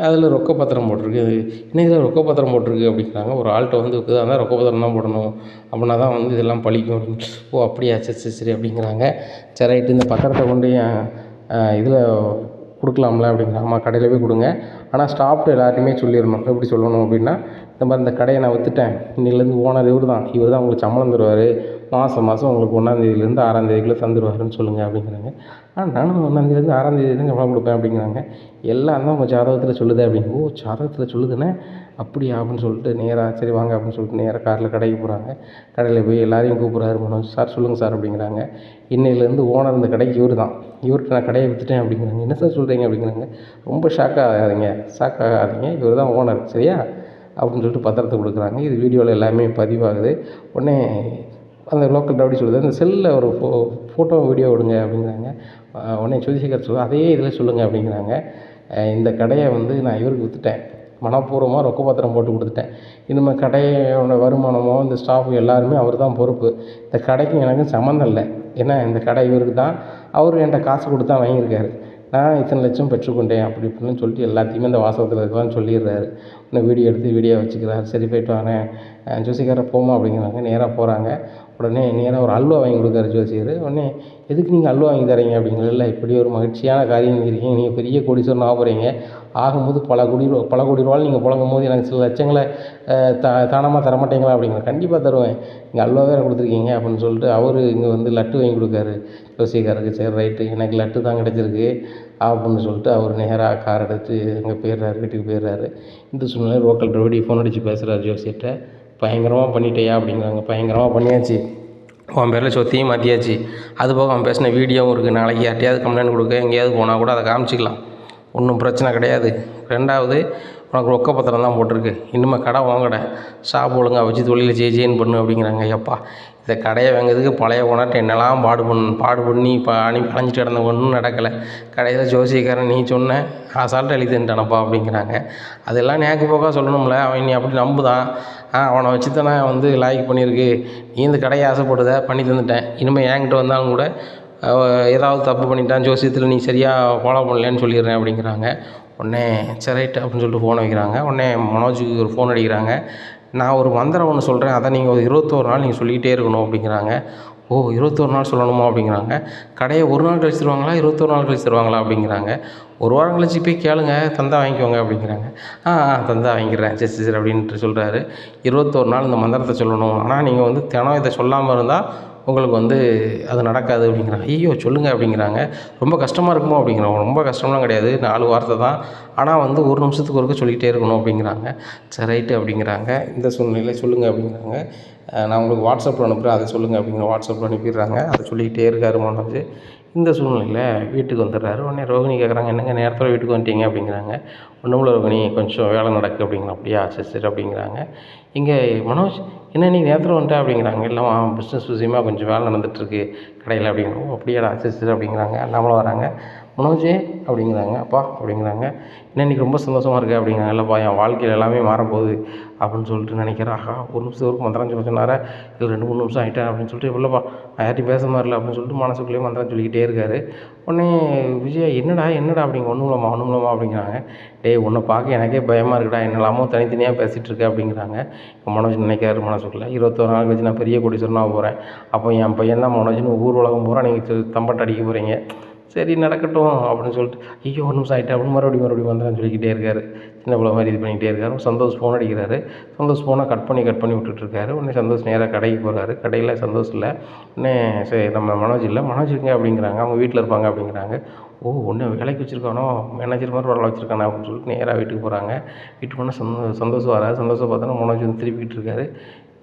அதில் ரொக்க பத்திரம் போட்டிருக்கு. என்ன இதில் ரொக்க பத்திரம் போட்டிருக்கு அப்படிங்கிறாங்க. ஒரு ஆள்கிட்ட வந்து இருக்குது, அதான் ரொக்க பத்திரம் தான் போடணும், அப்படின்னா தான் வந்து இதெல்லாம் பழிக்கும் அப்படின்னு. ஓ அப்படியா, சரி அப்படிங்கிறாங்க. சரி ரைட்டு இந்த பத்திரத்தை கொண்டு இதில் கொடுக்கலாம்ல அப்படிங்கிறாங்க. ஆமாம் கடையில் போய் கொடுங்க, ஆனால் ஸ்டாஃப்ட்டு எல்லார்ட்டையுமே சொல்லிடணும். எப்படி சொல்லணும் அப்படின்னா, இந்த மாதிரி இந்த கடையை நான் விற்றுட்டேன், இன்னிலேருந்து ஓனர் இவர் தான் உங்களுக்கு சம்பளம் தருவார், மாதம் உங்களுக்கு 1ஆந்தேதியிலேருந்து 6ஆந்தேதிக்குள்ளே தந்துடுவாருன்னு சொல்லுங்கள் அப்படிங்கிறாங்க. நானும் 1ஆந்தேதிலேருந்து 6ஆந்தேதி தான் சம்பளம் கொடுப்பேன் அப்படிங்கிறாங்க. எல்லாம் தான் உங்கள் ஜாதகத்தில் சொல்லுது அப்படிங்க. ஓ ஜாதகத்தில் சொல்லுதுண்ணே அப்படியா அப்படின்னு சொல்லிட்டு நேராக சரி வாங்க அப்படின்னு சொல்லிட்டு நேராக காரில் கடைக்கு போகிறாங்க. கடையில் போய் எல்லாரையும் கூப்பிட்றாரு மனோஜ். சார் சொல்லுங்கள் சார் அப்படிங்கிறாங்க. இன்னையிலேருந்து ஓனர் இந்த கடைக்கு இவர் தான், இவர்கிட்ட நான் கடையை விற்றுட்டேன் அப்படிங்கிறாங்க. என்ன சார் சொல்கிறீங்க அப்படிங்கிறாங்க. ரொம்ப ஷாக் ஆகாதீங்க, இவர் தான் ஓனர் சரியா அப்படின்னு சொல்லிட்டு பத்திரத்தை கொடுக்குறாங்க. இது வீடியோவில் எல்லாமே பதிவாகுது. உடனே அந்த லோக்கல் ரவுடி சொல்லுது, அந்த செல்லில் ஒரு ஃபோட்டோ வீடியோ விடுங்க அப்படிங்கிறாங்க. உடனே ஜோதிஷேகர் சொல்லுவாங்க, அதே இதில் சொல்லுங்கள் அப்படிங்கிறாங்க. இந்த கடையை வந்து நான் இவருக்கு விற்றுட்டேன், மனப்பூர்வமாக ரொக்க பத்திரம் போட்டு கொடுத்துட்டேன், இனிமேல் கடையோட வருமானமோ இந்த ஸ்டாஃப் எல்லாருமே அவர் தான் பொறுப்பு, இந்த கடைக்கும் எனக்கும் சம்மந்தம் இல்லை, ஏன்னா இந்த கடை இவருக்கு தான், அவர் என்கிட்ட காசு கொடுத்து தான் வாங்கியிருக்காரு, நான் இத்தனை லட்சம் பெற்றுக்கொண்டேன் அப்படி இப்படின்னு சொல்லிட்டு எல்லாத்தையுமே இந்த வாசகத்தில் இருக்கலான்னு சொல்லிடுறாரு. இன்னும் வீடியோ எடுத்து வீடியோ வச்சுக்கிறாரு. சரி போய்ட்டு வரேன் ஜோசிக்காரரை போமா அப்படிங்கிறாங்க. நேராக போகிறாங்க. உடனே நேராக ஒரு அல்வா வாங்கி கொடுக்குறாரு ஜோசியர். உடனே எதுக்கு நீங்கள் அல்வா வாங்கி தரீங்க அப்படிங்கிற, இல்லை இப்படி ஒரு மகிழ்ச்சியான காரியம் இருக்கீங்க, நீங்கள் பெரிய கோடீஸ்வரன் ஆக போகிறீங்க, ஆகும்போது பல கோடி ரூபாய் நீங்கள் புழங்கும்போது எனக்கு சில லட்சங்களை தானமாக தரமாட்டீங்களா அப்படிங்கிற. கண்டிப்பாக தருவேன், நீங்கள் அல்வாவே எனக்கு கொடுத்துருக்கீங்க அப்படின்னு சொல்லிட்டு அவர் இங்கே வந்து லட்டு வாங்கி கொடுக்காரு ஜோசியக்காரருக்கு. சரி ரைட்டு எனக்கு லட்டு தான் கிடச்சிருக்கு அப்படின்னு சொல்லிட்டு அவர் நேராக கார் எடுத்து அங்கே போயிடுறாரு, வீட்டுக்கு போயிடுறாரு. இந்த சூழ்நிலை லோக்கல் ரவுடி ஃபோன் அடித்து பேசுகிறாரு ஜோசியர்கிட்ட. பயங்கரமாக பண்ணிட்டேயா அப்படிங்கிறாங்க. பயங்கரமாக பண்ணியாச்சு, உன் பேரில் சொத்தையும் மாற்றியாச்சு, அதுபோக அவன் பேசின வீடியோவும் இருக்குது, நாளைக்கு யார்ட்டையாவது கம்ப்ளைண்ட் கொடுக்க எங்கேயாவது போனால் கூட அதை காமிச்சிக்கலாம், ஒன்றும் பிரச்சனை கிடையாது. ரெண்டாவது உனக்கு ரொக்க பத்திரம் தான் போட்டிருக்கு, இன்னுமே கடை வாங்கட, ஷாப் ஒழுங்காக வச்சு தொழிலை ஜெயின்னு பண்ணு அப்படிங்கிறாங்க. எப்பா இந்த கடையை வாங்கிறதுக்கு பழைய ஓனர்கிட்ட என்னெல்லாம் பாடு பண்ணி அலைஞ்சிட்டு கிடந்த ஒன்றும் நடக்கலை, கடையில் ஜோசியக்காரன் நீ சொன்ன அசால்ட்டு எழுதிட்டானப்பா அப்படிங்கிறாங்க. அதெல்லாம் நேக்கு போக்கா சொல்லணும்ல, அவன் நீ அப்படி நம்புதான், அவனை வச்சு தானே வந்து லாய்க்கு பண்ணியிருக்கு, நீ இந்த கடையை ஆசைப்படுத பண்ணி தந்துட்டேன், இனிமேல் என்கிட்ட வந்தாலும் கூட ஏதாவது தப்பு பண்ணிட்டான், ஜோசியத்தில் நீ சரியாக ஃபாலோ பண்ணலன்னு சொல்லிடுறேன் அப்படிங்கிறாங்க. உடனே சரி ரைட்டு அப்படின்னு சொல்லிட்டு ஃபோன் வைக்கிறாங்க. உடனே மனோஜுக்கு ஒரு ஃபோன் அடிக்கிறாங்க. நான் ஒரு மந்திரம் ஒன்று சொல்கிறேன், அதை நீங்கள் ஒரு 21 நாள் நீங்கள் சொல்லிக்கிட்டே இருக்கணும் அப்படிங்கிறாங்க. ஓ 21 நாள் சொல்லணுமா அப்படிங்கிறாங்க. கடையை ஒரு நாள் கழிச்சு தருவாங்களா 21 நாள் கழிச்சு தருவாங்களா அப்படிங்கிறாங்க. ஒரு வாரம் கழிச்சு போய் கேளுங்க, தந்தா வாங்கிக்கோங்க அப்படிங்கிறாங்க. தந்தா வாங்கிக்கிறேன் சரி அப்படின்ட்டு சொல்கிறாரு. 21 நாள் இந்த மந்திரத்தை சொல்லணும், ஆனால் நீங்கள் வந்து தினம் இதை சொல்லாமல் இருந்தால் உங்களுக்கு வந்து அது நடக்காது அப்படிங்கிறாங்க. ஐயோ சொல்லுங்கள் அப்படிங்கிறாங்க. ரொம்ப கஷ்டமாக இருக்குமோ அப்படிங்கிறாங்க. ரொம்ப கஷ்டம்லாம் கிடையாது, 4 வார்த்தை தான். ஆனால் வந்து ஒரு நிமிஷத்துக்கு ஒருக்க சொல்லிக்கிட்டே இருக்கணும் அப்படிங்கிறாங்க. சரி ரைட்டு அப்படிங்கிறாங்க. இந்த சூழ்நிலையில் சொல்லுங்கள் அப்படிங்கிறாங்க. நான் உங்களுக்கு வாட்ஸ்அப்பில் அனுப்புகிறேன், அதை சொல்லுங்கள் அப்படிங்கிற வாட்ஸ்அப்பில் அனுப்பிடுறாங்க. அதை சொல்லிக்கிட்டே இருக்கார் மனோஜ். இந்த சூழ்நிலையில் வீட்டுக்கு வந்துடுறாரு. உடனே ரோகிணி கேட்குறாங்க, என்னங்க நேரத்தில் வீட்டுக்கு வந்துட்டீங்க அப்படிங்கிறாங்க. ஒன்றும் ரோகிணி, கொஞ்சம் வேலை நடக்குது அப்படிங்கிறேன். அப்படியா சரி சரி அப்படிங்கிறாங்க. இங்கே மனோஜ், என்ன நீ நேரத்தில் வந்துட்ட அப்படிங்கிறாங்க. இல்லைம்மா பிஸ்னஸ் விஷயமா கொஞ்சம் வேலை நடந்துகிட்ருக்கு கடையில் அப்படிங்கிறோம். அப்படியாடா சரி சரி அப்படிங்கிறாங்க. நம்மளும் வராங்க. மனோஜே அப்படிங்கிறாங்க. அப்பா அப்படிங்கிறாங்க. என்ன இன்றைக்கி ரொம்ப சந்தோஷமாக இருக்குது அப்படிங்கிறாங்க. இல்லைப்பா என் வாழ்க்கையில் எல்லாமே மாறப்போகுது அப்படின்னு சொல்லிட்டு நினைக்கிறேன். ஆஹா ஒரு நிமிஷம் வரைக்கும் மந்திரம் சொல்ல சொன்னாரா, இது 2-3 நிமிஷம் ஆகிட்டேன் அப்படின்னு சொல்லிட்டு, இல்லைப்பா நான் யார்ட்டையும் பேச மாதிரில அப்படின்னு சொல்லிட்டு மனசுக்குள்ளேயே மந்திரம் சொல்லிக்கிட்டே இருக்கார். உடனே விஜயா என்னடா அப்படிங்க. ஒன்றும் இல்லைம்மா அப்படிங்கிறாங்க. டேய் உன்னை பார்க்க எனக்கே பயமாக இருக்குடா, என்னெல்லாமோ தனித்தனியாக பேசிகிட்டு இருக்க அப்படிங்கிறாங்க. மனோஜ் நினைக்கிறாரு மனசுக்குள்ளே, 21 நாள் கழிச்சு நான் பெரிய கோடீஸ்வரனாக போகிறேன். அப்போ என் பையன் தான் மனோஜ்னு ஊர் உலகம் பூரா நீங்கள் தம்பட்டை அடிக்க போகிறீங்க. சரி நடக்கட்டும் அப்படின்னு சொல்லிட்டு, ஐயோ ஒரு நிமிஷம் ஆகிட்டேன் அப்படின்னு மறுபடியும் வந்துடுறேன்னு சொல்லிக்கிட்டே இருக்கார். சின்ன பிள்ளை மாதிரி இது பண்ணிக்கிட்டே இருக்கார். சந்தோஷ் ஃபோன் அடிக்கிறாரு. சந்தோஷ் ஃபோனை கட் பண்ணி விட்டுட்டுருக்காரு. உடனே சந்தோஷ் நேராக கடைக்கு போகிறாரு. கடையில் சந்தோஷ் இல்லை. உடனே சரி நம்ம மனோஜ் இல்லை, மனோஜ் எங்க அப்படிங்கிறாங்க. அவங்க வீட்டில் இருப்பாங்க அப்படிங்கிறாங்க. ஓ ஒன்று வேலைக்கு வச்சுருக்கானோ, மேனேஜர் மாதிரி வேலை வச்சுருக்கானே அப்படின்னு சொல்லிட்டு நேராக வீட்டுக்கு போகிறாங்க. வீட்டுக்கு போனால் சந்தோஷம் வராது. சந்தோஷம் பார்த்தோன்னா மனோஜ் வந்து திருப்பிக்கிட்டு இருக்காரு.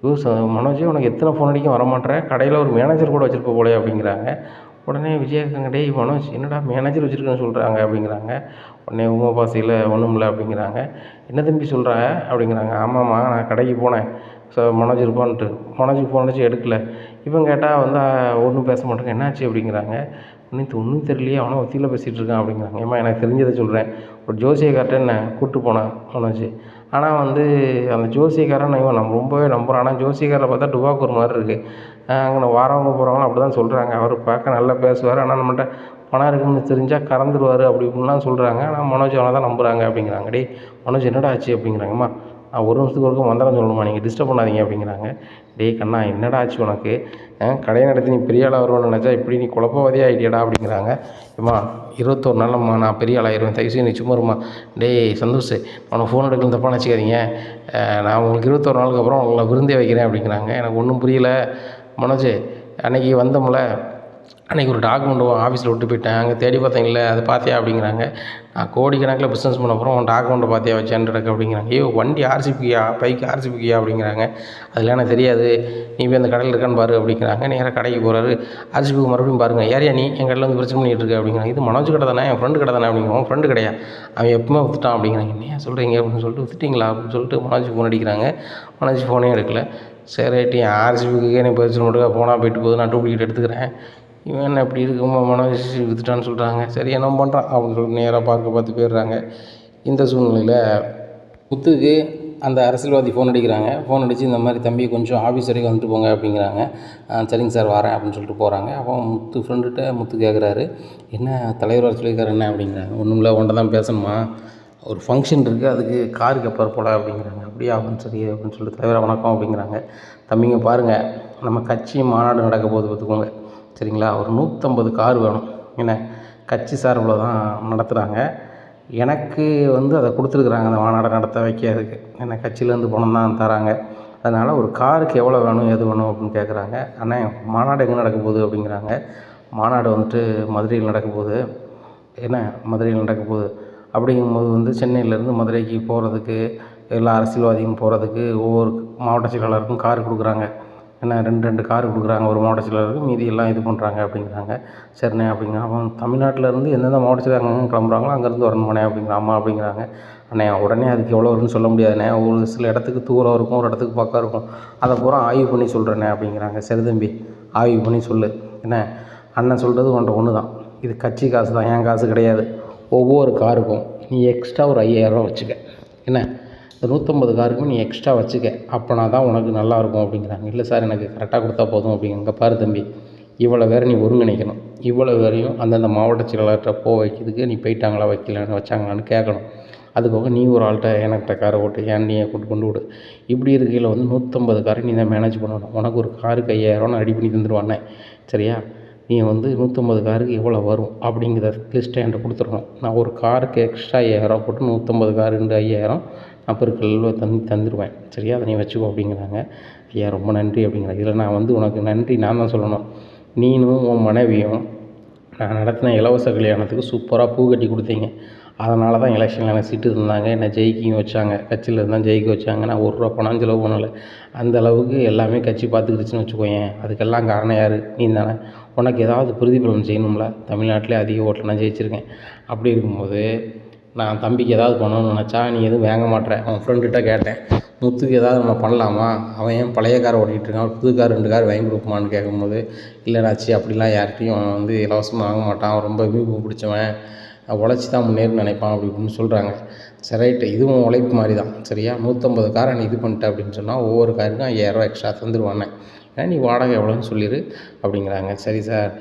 மனோஜே உனக்கு எத்தனை ஃபோன் அடிக்கும் வரமாட்டேன், கடையில் ஒரு மேனேஜர் கூட வச்சுருப்ப போலே அப்படிங்கிறாங்க. உடனே விஜயா இருக்காங்க, டேய் மனோஜ் என்னடா மேனேஜர் வச்சுருக்கேன்னு சொல்கிறாங்க அப்படிங்கிறாங்க. உடனே உமா பாசையில் ஒன்றும் இல்லை அப்படிங்கிறாங்க. என்ன தம்பி சொல்கிறாங்க அப்படிங்கிறாங்க. ஆமாம்மா நான் கடைக்கு போனேன், மனோஜ் இருப்பான்ட்டு. மனோஜுக்கு ஃபோன் அடிச்சு எடுக்கல. இப்போ கேட்டால் வந்து ஒன்றும் பேச மாட்டேங்க, என்னாச்சு அப்படிங்கிறாங்க. ஒன்றும் தெரியலையே, அவனை ஒத்தியில் பேசிகிட்டு இருக்கான் அப்படிங்கிறாங்க. ஏம்மா எனக்கு தெரிஞ்சதை சொல்கிறேன், ஒரு ஜோசியக்கார்ட்ட என்ன கூப்பிட்டு போனேன் மனோஜ். ஆனால் வந்து அந்த ஜோசியக்காரன் இவன் நம்ம ரொம்பவே நம்புகிறான். ஆனால் ஜோசியக்காரரை பார்த்தா டுபாக்கூர் மாதிரி இருக்குது. அங்கே வரவங்க போகிறவங்களும் அப்படி தான் சொல்கிறாங்க. அவர் பார்க்க நல்லா பேசுவார், ஆனால் நம்மகிட்ட பணம் இருக்குன்னு தெரிஞ்சால் கறந்துடுவார் அப்படி இப்படின்லாம் சொல்கிறாங்க. ஆனால் மனோஜ் அவனை தான் நம்புகிறாங்க அப்படிங்கிறாங்க. டேய் மனோஜ் என்னடா ஆச்சு அப்படிங்கிறாங்கம்மா. ஒரு நிமிஷத்துக்கு ஒருக்க மந்திரம் சொல்லணுமா, நீங்கள் டிஸ்டர்ப் பண்ணாதீங்க அப்படிங்கிறாங்க. டேய் கண்ணா என்னடா ஆச்சு உனக்கு, கடையை நடத்தி நீ பெரிய ஆளாக வருவான்னு நினச்சா இப்படி நீ குழப்பவாதியாக ஆகிட்டியடா அப்படிங்கிறாங்க. ஏம்மா 21 நாள்லம்மா நான் பெரிய ஆளாகிடுவேன், தயவுசெய்து நீ சும்மா இருமா. டேய் சந்தோஷ் அவனை ஃபோன் எடுக்கணும் தப்பாக நினச்சிக்காதீங்க, நான் உங்களுக்கு 21 நாளுக்கு அப்புறம் உங்களை விருந்தே வைக்கிறேன் அப்படிங்கிறாங்க. எனக்கு ஒன்றும் புரியல மனோஜ், அன்றைக்கி வந்தோம்ல, அன்றைக்கி ஒரு டாக்குமெண்ட் ஆஃபீஸில் விட்டு போயிட்டேன், அங்கே தேடி பார்த்தீங்களே அதை பார்த்தியா அப்படிங்கிறாங்க. நான் கோடிக்கணக்கில் பிஸ்னஸ் பண்ண போகிறோம், உன் டாக்குமெண்ட்டை பார்த்தியா வச்சேன் கிடக்கு அப்படிங்கிறாங்க. ஐயோ வண்டி ஆர்சிபியா, பைக் ஆர்சிபியா அப்படிங்கிறாங்க. அதெல்லாம் எனக்கு தெரியாது, நீ போய் அந்த கடையில் இருக்கான்னு பாரு அப்படிங்கிறாங்க. நேராக கடைக்கு போகிறாரு. ஆர்சிபிக்கு மறுபடியும் பாருங்கள், யாரையா நீ என் கடையில் வந்து பிரச்சனை பண்ணிகிட்டு இருக்க அப்படிங்கிறாங்க. இது மனோஜ் கடை தானே, என் ஃப்ரெண்டு கடை தானே அப்படிங்கிறோம். உன் ஃப்ரெண்டு கிடையா, அவன் எப்பவுமே விற்றுட்டான் அப்படிங்கிறாங்க. என்ன சொல்கிறீங்க அப்படின்னு சொல்லிட்டு, விற்றுட்டிங்களா அப்படின்னு சொல்லிட்டு மனோஜுக்கு ஃபோன் அடிக்கிறாங்க. மனோஜ் ஃபோனே எடுக்கல. சரி ரைட்டு, என் ஆர்சிபிக்கு எனக்கு பிரச்சனை மட்டும் போனால் போயிட்டு போகுது, நான் டூப்ளிகேட் எடுத்துக்கிறேன். இவன் என்ன இப்படி இருக்குமா மனோஜ் விற்றுட்டான்னு சொல்கிறாங்க. சரி என்ன பண்ணுறான் அப்படின்னு சொல்லிட்டு நேராக பார்த்து போயிடுறாங்க. இந்த சூழ்நிலையில் முத்துக்கு அந்த அரசியல்வாதி ஃபோன் அடிக்கிறாங்க. ஃபோன் அடித்து இந்த மாதிரி தம்பி கொஞ்சம் ஆஃபீஸ் வரைக்கும் வந்துட்டு போங்க அப்படிங்கிறாங்க. சரிங்க சார் வரேன் அப்படின்னு சொல்லிட்டு போகிறாங்க. அப்போ முத்து கேட்குறாரு, என்ன தலைவர் வர சொல்லியிருக்காரு என்ன அப்படிங்கிறாங்க. ஒன்றும் இல்லை, உன்ட்ட தான் பேசணுமா, ஒரு ஃபங்க்ஷன் இருக்குது, அதுக்கு காருக்கு எப்போ போல அப்படிங்கிறாங்க. அப்படியா அப்படின்னு சரி அப்படின்னு சொல்லிட்டு தலைவரை வணக்கம் அப்படிங்கிறாங்க. தம்பிங்க பாருங்கள், நம்ம கட்சி மாநாடு நடக்க போகுது பார்த்துக்கோங்க, சரிங்களா. ஒரு 150 கார் வேணும், என்ன கட்சி சார்பில் தான் நடத்துகிறாங்க. எனக்கு வந்து அதை கொடுத்துருக்குறாங்க அந்த மாநாடை நடத்த வைக்கிறதுக்கு, என்ன கட்சியிலேருந்து பணம் தான் தராங்க. அதனால் ஒரு காருக்கு எவ்வளோ வேணும் எது வேணும் அப்படின்னு கேட்குறாங்க. ஆனால் மாநாடு எங்கே நடக்க போகுது அப்படிங்கிறாங்க. மாநாடு வந்துட்டு மதுரையில் நடக்க போகுது. என்ன மதுரையில் நடக்க போகுது அப்படிங்கும்போது வந்து சென்னையிலேருந்து மதுரைக்கு போகிறதுக்கு எல்லா அரசியல்வாதியும் போகிறதுக்கு ஒவ்வொரு மாவட்ட செயலாளருக்கும் கார் கொடுக்குறாங்க. என்ன 2 கார் கொடுக்குறாங்க ஒரு மாவட்ட செயலாளருக்கு, மீதி எல்லாம் இது பண்ணுறாங்க அப்படிங்கிறாங்க. சரிண்ணே அப்படிங்கிறாங்க. அவன் தமிழ்நாட்டிலேருந்து எந்தெந்த மாவட்ட செயலர் அங்கங்கே கிளம்புறாங்களோ அங்கேருந்து வரணுமாண்ணே அப்படிங்கிற. ஆமாம் அப்படிங்கிறாங்க. அண்ணே உடனே அதுக்கு எவ்வளோ வரும்னு சொல்ல முடியாதுண்ணே, ஒரு சில இடத்துக்கு தூரம் இருக்கும், ஒரு இடத்துக்கு பக்கம் இருக்கும், அதை பூரா ஆய்வு பண்ணி சொல்கிறேண்ணே அப்படிங்கிறாங்க. சரி தம்பி ஆய்வு பண்ணி சொல்லு, என்ன அண்ணன் சொல்கிறது உன்ட்ட ஒன்று தான், இது கட்சி காசு தான், என் காசு கிடையாது. ஒவ்வொரு காருக்கும் நீ எக்ஸ்ட்ரா ஒரு 5000 வச்சுக்க, என்ன இந்த 150 காருக்கும் நீ எக்ஸ்ட்ரா வச்சுக்க, அப்போனா தான் உனக்கு நல்லாயிருக்கும் அப்படிங்கிறாங்க. இல்லை சார் எனக்கு கரெக்டாக கொடுத்தா போதும் அப்படிங்க. பாரு தம்பி, இவ்வளோ வேறு நீ ஒருங்கிணைக்கணும், இவ்வளோ வேறையும் அந்தந்த மாவட்ட செயலாளர்கிட்ட வைக்கிறதுக்கு நீ போயிட்டாங்களா வைக்கலான்னு வச்சாங்களான்னு கேட்கணும். அதுபோக நீ ஒரு ஆள்கிட்ட எனக்கிட்ட காரை ஓட்டு, நீயே கொண்டு விடு. இப்படி இருக்கையில் வந்து 150 காரை நீ தான் மேனேஜ் பண்ணணும். உனக்கு ஒரு காருக்கு 5000 நான் ரெடி பண்ணி தந்துடுவானே, சரியா. நீ வந்து 150 காருக்கு எவ்வளோ வரும் அப்படிங்கிற லிஸ்ட்டை என்கிட்ட கொடுத்துடணும். நான் ஒரு காருக்கு எக்ஸ்ட்ரா 5000 போட்டு 150 காரு 5000 நான் பெருக்கல்ல தந்துடுவேன். சரியா, அதை நீ வச்சுக்கோ அப்படிங்கிறாங்க. ஐயா ரொம்ப நன்றி அப்படிங்கிறாங்க. இதில் நான் வந்து உனக்கு நன்றி நான் தான் சொல்லணும். நீனும் உன் மனைவியும் நான் நடத்தின இலவச கல்யாணத்துக்கு சூப்பராக பூ கட்டி கொடுத்தீங்க. அதனால தான் எலெக்ஷனில் எனக்கு சீட்டு தந்தாங்க, என்னை ஜெயிக்கவும் வச்சாங்க. கட்சியில் இருந்தால் ஜெயிக்க வச்சாங்க. நான் ₹1 பணம் செலவு பண்ணலை. அந்த அளவுக்கு எல்லாமே கட்சி பார்த்துக்கிடுச்சுன்னு வச்சுக்கோயேன். அதுக்கெல்லாம் காரணம் யார்? நீ தானே. உனக்கு ஏதாவது பிரதிபலன் செய்யணும்ல. தமிழ்நாட்டிலே அதிக ஓட்டில் நான் ஜெயிச்சிருக்கேன். அப்படி இருக்கும்போது நான் தம்பிக்கு ஏதாவது பண்ணணும்னு நினச்சா நீ எதுவும் வாங்க மாட்டேற. அவன் ஃப்ரெண்டுகிட்ட கேட்டேன், முத்துக்கு ஏதாவது நம்ம பண்ணலாமா, அவன் ஏன் பழைய கார் ஓட்டிகிட்டு இருக்கான், ஒரு புது கார் 2 கார் வாங்கி கொடுக்குமான்னு கேட்கும்போது, இல்லைனாச்சி அப்படிலாம் யார்கிட்டையும் அவன் வந்து இலவசமாக வாங்க மாட்டான், அவன் ரொம்ப வீம்பு பிடிச்சவன், உழைச்சி தான் முன்னேறி நினைப்பான் அப்படி இப்படின்னு சொல்கிறாங்க. சரி ரைட்டு, இதுவும் உழைப்பு மாதிரி தான். சரியா, 150 காரை நீ இது பண்ணிட்ட அப்படின்னு சொன்னால் ஒவ்வொரு காருக்கும் 5000 எக்ஸ்ட்ரா தந்துடுவானே. ஏன்னா நீ வாடகை எவ்வளோன்னு சொல்லிடு அப்படிங்கிறாங்க. சரி சார்,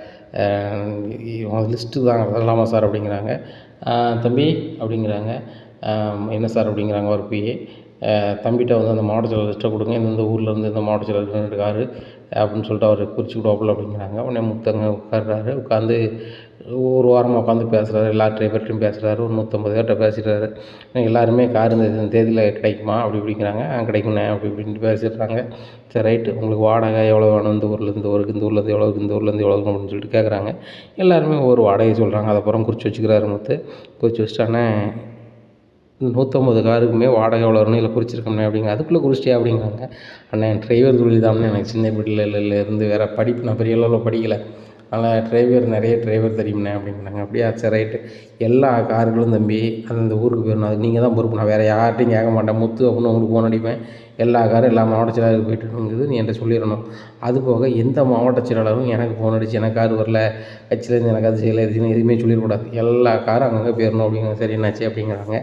லிஸ்ட்டு தான் வரலாமா சார் அப்படிங்கிறாங்க. தம்பி அப்படிங்கிறாங்க. என்ன சார் அப்படிங்கிறாங்க ஒரு பிஏ. தம்பிகிட்ட வந்து அந்த மாவட்ட செயலர் லிஸ்ட்டை கொடுங்க, இந்த ஊர்லேருந்து இந்த மாவட்ட செயலர் 2 காரு அப்படின்னு சொல்லிட்டு அவர் குறித்து கொடுவாப்புல அப்படிங்கிறாங்க. உடனே முத்தங்க உட்கார்றாரு. உட்காந்து ஒரு வாரமாக உட்காந்து பேசுகிறாரு. எல்லா டிரைவர்கிட்டையும் பேசுகிறாரு. ஒரு 150 பேர்கிட்ட பேசிடுறாரு. எல்லாருமே கார் இந்த தேதியில் கிடைக்குமா அப்படி இப்படிங்கிறாங்க. கிடைக்குண்ணே அப்படி இப்படின்ட்டு பேசிடுறாங்க. சரி ரைட்டு, உங்களுக்கு வாடகை எவ்வளோ வேணும், இந்த ஊர்லேருந்து இந்த ஊருக்கு, இந்த ஊர்லேருந்து எவ்வளோக்கு, இந்த ஊர்லேருந்து எவ்வளோக்கு அப்படின்னு சொல்லிட்டு கேட்குறாங்க. எல்லாருமே ஒவ்வொரு வாடகை சொல்கிறாங்க. அதுக்கப்புறம் குறித்து வச்சுக்கிறாரு முத்து. குறித்து வச்சுட்டானே 150 காருக்குமே வாடகை எவ்வளோ வரணும் இல்லை குறிச்சிருக்கோம்ண்ணே அப்படிங்க. அதுக்குள்ளே குறிச்சிட்டியா அப்படிங்கிறாங்க. அண்ணே டிரைவர் தொழில் தானே, எனக்கு சின்ன பிள்ளையிலேருந்து வேறு படிப்பு நான் பெரிய அளவில் படிக்கலை, அதனால் நிறைய டிரைவர் தெரியும்ண்ணே அப்படிங்கிறாங்க. அப்படியா, சரி ரைட்டு, எல்லா கார்களும் தம்பி அந்தந்த ஊருக்கு போயிடணும், அது நீங்கள் தான் பொறுப்பு, நான் வேறு யார்கிட்டையும் கேட்க மாட்டேன், முத்து அப்படின்னு உங்களுக்கு ஃபோன் அடிப்பேன். எல்லா காரும் எல்லா மாவட்ட செயலாளருக்கு போய்ட்டுருக்குது நீ என்கிட்ட சொல்லிடணும். அதுபோக எந்த மாவட்ட செயலாளரும் எனக்கு ஃபோன் அடித்து எனக்கு கார் வரல, கட்சியிலேருந்து எனக்கு அது செய்யலை, இதுன்னு எதுவுமே சொல்லிடக்கூடாது, எல்லா காரும் அங்கங்கே போயிடணும் அப்படிங்கிற. சரி என்னாச்சு அப்படிங்கிறாங்க.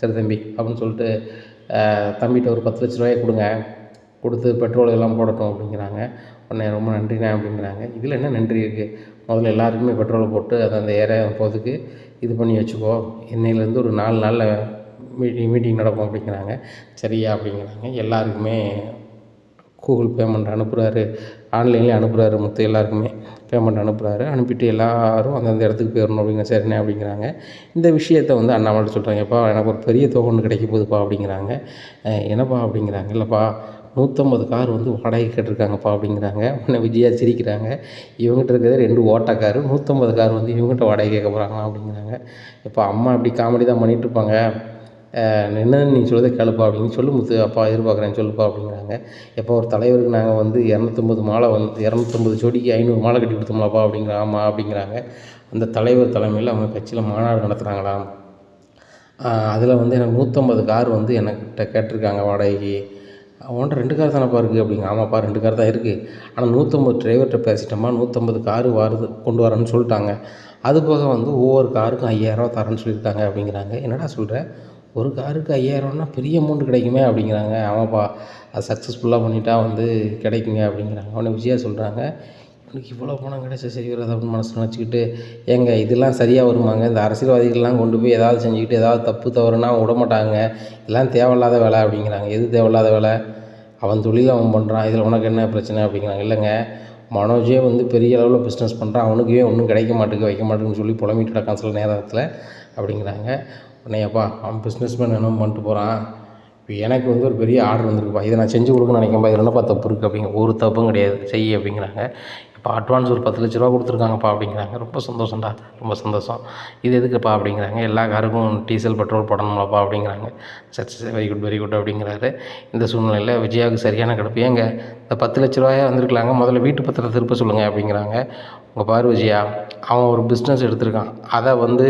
சரி தம்பி அப்படின்னு சொல்லிட்டு தம்பிகிட்ட ஒரு 10 லட்ச ரூபாயை கொடுங்க, கொடுத்து பெட்ரோல் எல்லாம் போடட்டும் அப்படிங்கிறாங்க. உடனே ரொம்ப நன்றிண்ணே அப்படிங்கிறாங்க. இதில் என்ன நன்றி இருக்குது, முதல்ல எல்லாருக்குமே பெட்ரோலை போட்டு அதை அந்த ஏரியா போகிறதுக்கு இது பண்ணி வச்சுக்கோ, இன்னையிலேருந்து ஒரு 4 நாளில் மீட்டிங் நடக்கும் அப்படிங்கிறாங்க. சரியா அப்படிங்கிறாங்க. எல்லாருக்குமே கூகுள் பேமெண்ட் அனுப்புகிறாரு, ஆன்லைன்லேயே அனுப்புகிறாரு முத்து. எல்லாருக்குமே பேமெண்ட் அனுப்புகிறாரு. அனுப்பிட்டு எல்லோரும் அந்தந்த இடத்துக்கு போயிடணும் அப்படிங்கிற. சரிண்ணே அப்படிங்கிறாங்க. இந்த விஷயத்த வந்து அண்ணாமலை சொல்கிறாங்க, எப்பா எனக்கு ஒரு பெரிய தொகை ஒன்று கிடைக்க போகுதுப்பா அப்படிங்கிறாங்க. என்னப்பா அப்படிங்கிறாங்க. இல்லைப்பா 150 கார் வந்து வாடகை கேட்டிருக்காங்கப்பா அப்படிங்கிறாங்க. உடனே விஜயா சிரிக்கிறாங்க. இவங்ககிட்ட இருக்கிறது 2 ஓட்ட காரு, 150 கார் வந்து இவங்ககிட்ட வாடகை கேட்க போகிறாங்களா அப்படிங்கிறாங்க. இப்போ அம்மா இப்படி காமெடி தான் பண்ணிகிட்ருப்பாங்க, என்னன்னு நீ சொல்கிறத கேளுப்பா அப்படின்னு சொல்லு முத்து, அப்பா எதிர்பார்க்குறேன் சொல்லுப்பா அப்படிங்கிறாங்க. எப்போ ஒரு தலைவருக்கு நாங்கள் வந்து 250 மாலை வந்து 250 ஜோடிக்கு 500 மாலை கட்டி கொடுத்தோம்லாப்பா அப்படிங்கிற. ஆமாம் அப்படிங்கிறாங்க. அந்த தலைவர் தலைமையில் அவங்க கட்சியில் மாநாடு நடத்துகிறாங்களாம். அதில் வந்து எனக்கு 150 கார் வந்து என்கிட்ட கேட்டிருக்காங்க வாடகைக்கு. அவன்கிட்ட 2 கார் தானேப்பா இருக்குது அப்படிங்க. ஆமாப்பா 2 கார் தான் இருக்குது, ஆனால் 150 டிரைவர்கிட்ட பேசிட்டோம்மா, 150 காரு வருது கொண்டு வரேன்னு சொல்லிட்டாங்க. அதுபோக வந்து ஒவ்வொரு காருக்கும் 5000 தரேன்னு சொல்லியிருக்காங்க அப்படிங்கிறாங்க. என்னடா சொல்கிற, ஒரு காருக்கு 5000னா பெரிய அமௌண்ட்டு கிடைக்குமே அப்படிங்கிறாங்க. ஆமாப்பா அது சக்ஸஸ்ஃபுல்லாக பண்ணிட்டா வந்து கிடைக்குங்க அப்படிங்கிறாங்க. உடனே விஜயா சொல்கிறாங்க, எனக்கு இவ்வளோ பணம் கிடைச்சா சரி வராது அப்படின்னு மனசில் நினச்சிக்கிட்டு, ஏங்க இதெல்லாம் சரியாக வருமாங்க, இந்த அரசியல்வாதிகள்லாம் கொண்டு போய் ஏதாவது செஞ்சுக்கிட்டு ஏதாவது தப்பு தவறுனா விடமாட்டாங்க, இதெல்லாம் தேவையில்லாத வேலை அப்படிங்கிறாங்க. எது தேவையில்லாத வேலை, அவன் தொழில் அவன் பண்ணுறான், இதில் உனக்கு என்ன பிரச்சனை அப்படிங்கிறாங்க. இல்லைங்க மனோஜே வந்து பெரிய அளவில் பிஸ்னஸ் பண்ணுறான், அவனுக்கே ஒன்றும் கிடைக்க மாட்டேங்குது வைக்க மாட்டேங்குன்னு சொல்லி புலம்பிட்டு கிடக்கான் சில நேரத்தில் அப்படிங்கிறாங்க. உடனே அப்பா அவன் பிஸ்னஸ்மேன் என்ன பண்ணிட்டு போகிறான், இப்போ எனக்கு வந்து ஒரு பெரிய ஆர்டர் வந்திருக்குப்பா, இதை நான் செஞ்சு கொடுக்கணும்னு நினைக்கிறேன்ப்பா, இதில் என்னப்பா தப்பு இருக்குது அப்படிங்க. ஒரு தப்பும் கிடையாது, செய் அப்படிங்கிறாங்க. இப்போ அட்வான்ஸ் ஒரு 10 லட்ச ரூபா கொடுத்துருக்காங்கப்பா அப்படிங்கிறாங்க. ரொம்ப சந்தோஷம்டா, ரொம்ப சந்தோஷம். இது எதுக்குப்பா அப்படிங்கிறாங்க. எல்லா காருக்கும் டீசல் பெட்ரோல் போடணும்லப்பா அப்படிங்கிறாங்க. சரி சரி வெரி குட் வெரி குட் அப்படிங்கிறாரு. இந்த சூழ்நிலையில் விஜயாவுக்கு சரியான கிடப்பு. ஏங்க இந்த 10 லட்ச ரூபாயா வந்திருக்கலாங்க, முதல்ல வீட்டு பத்திரத்தை திருப்ப சொல்லுங்கள் அப்படிங்கிறாங்க. உங்கள் பாரு விஜயா, அவன் ஒரு பிஸ்னஸ் எடுத்திருக்கான், அதை வந்து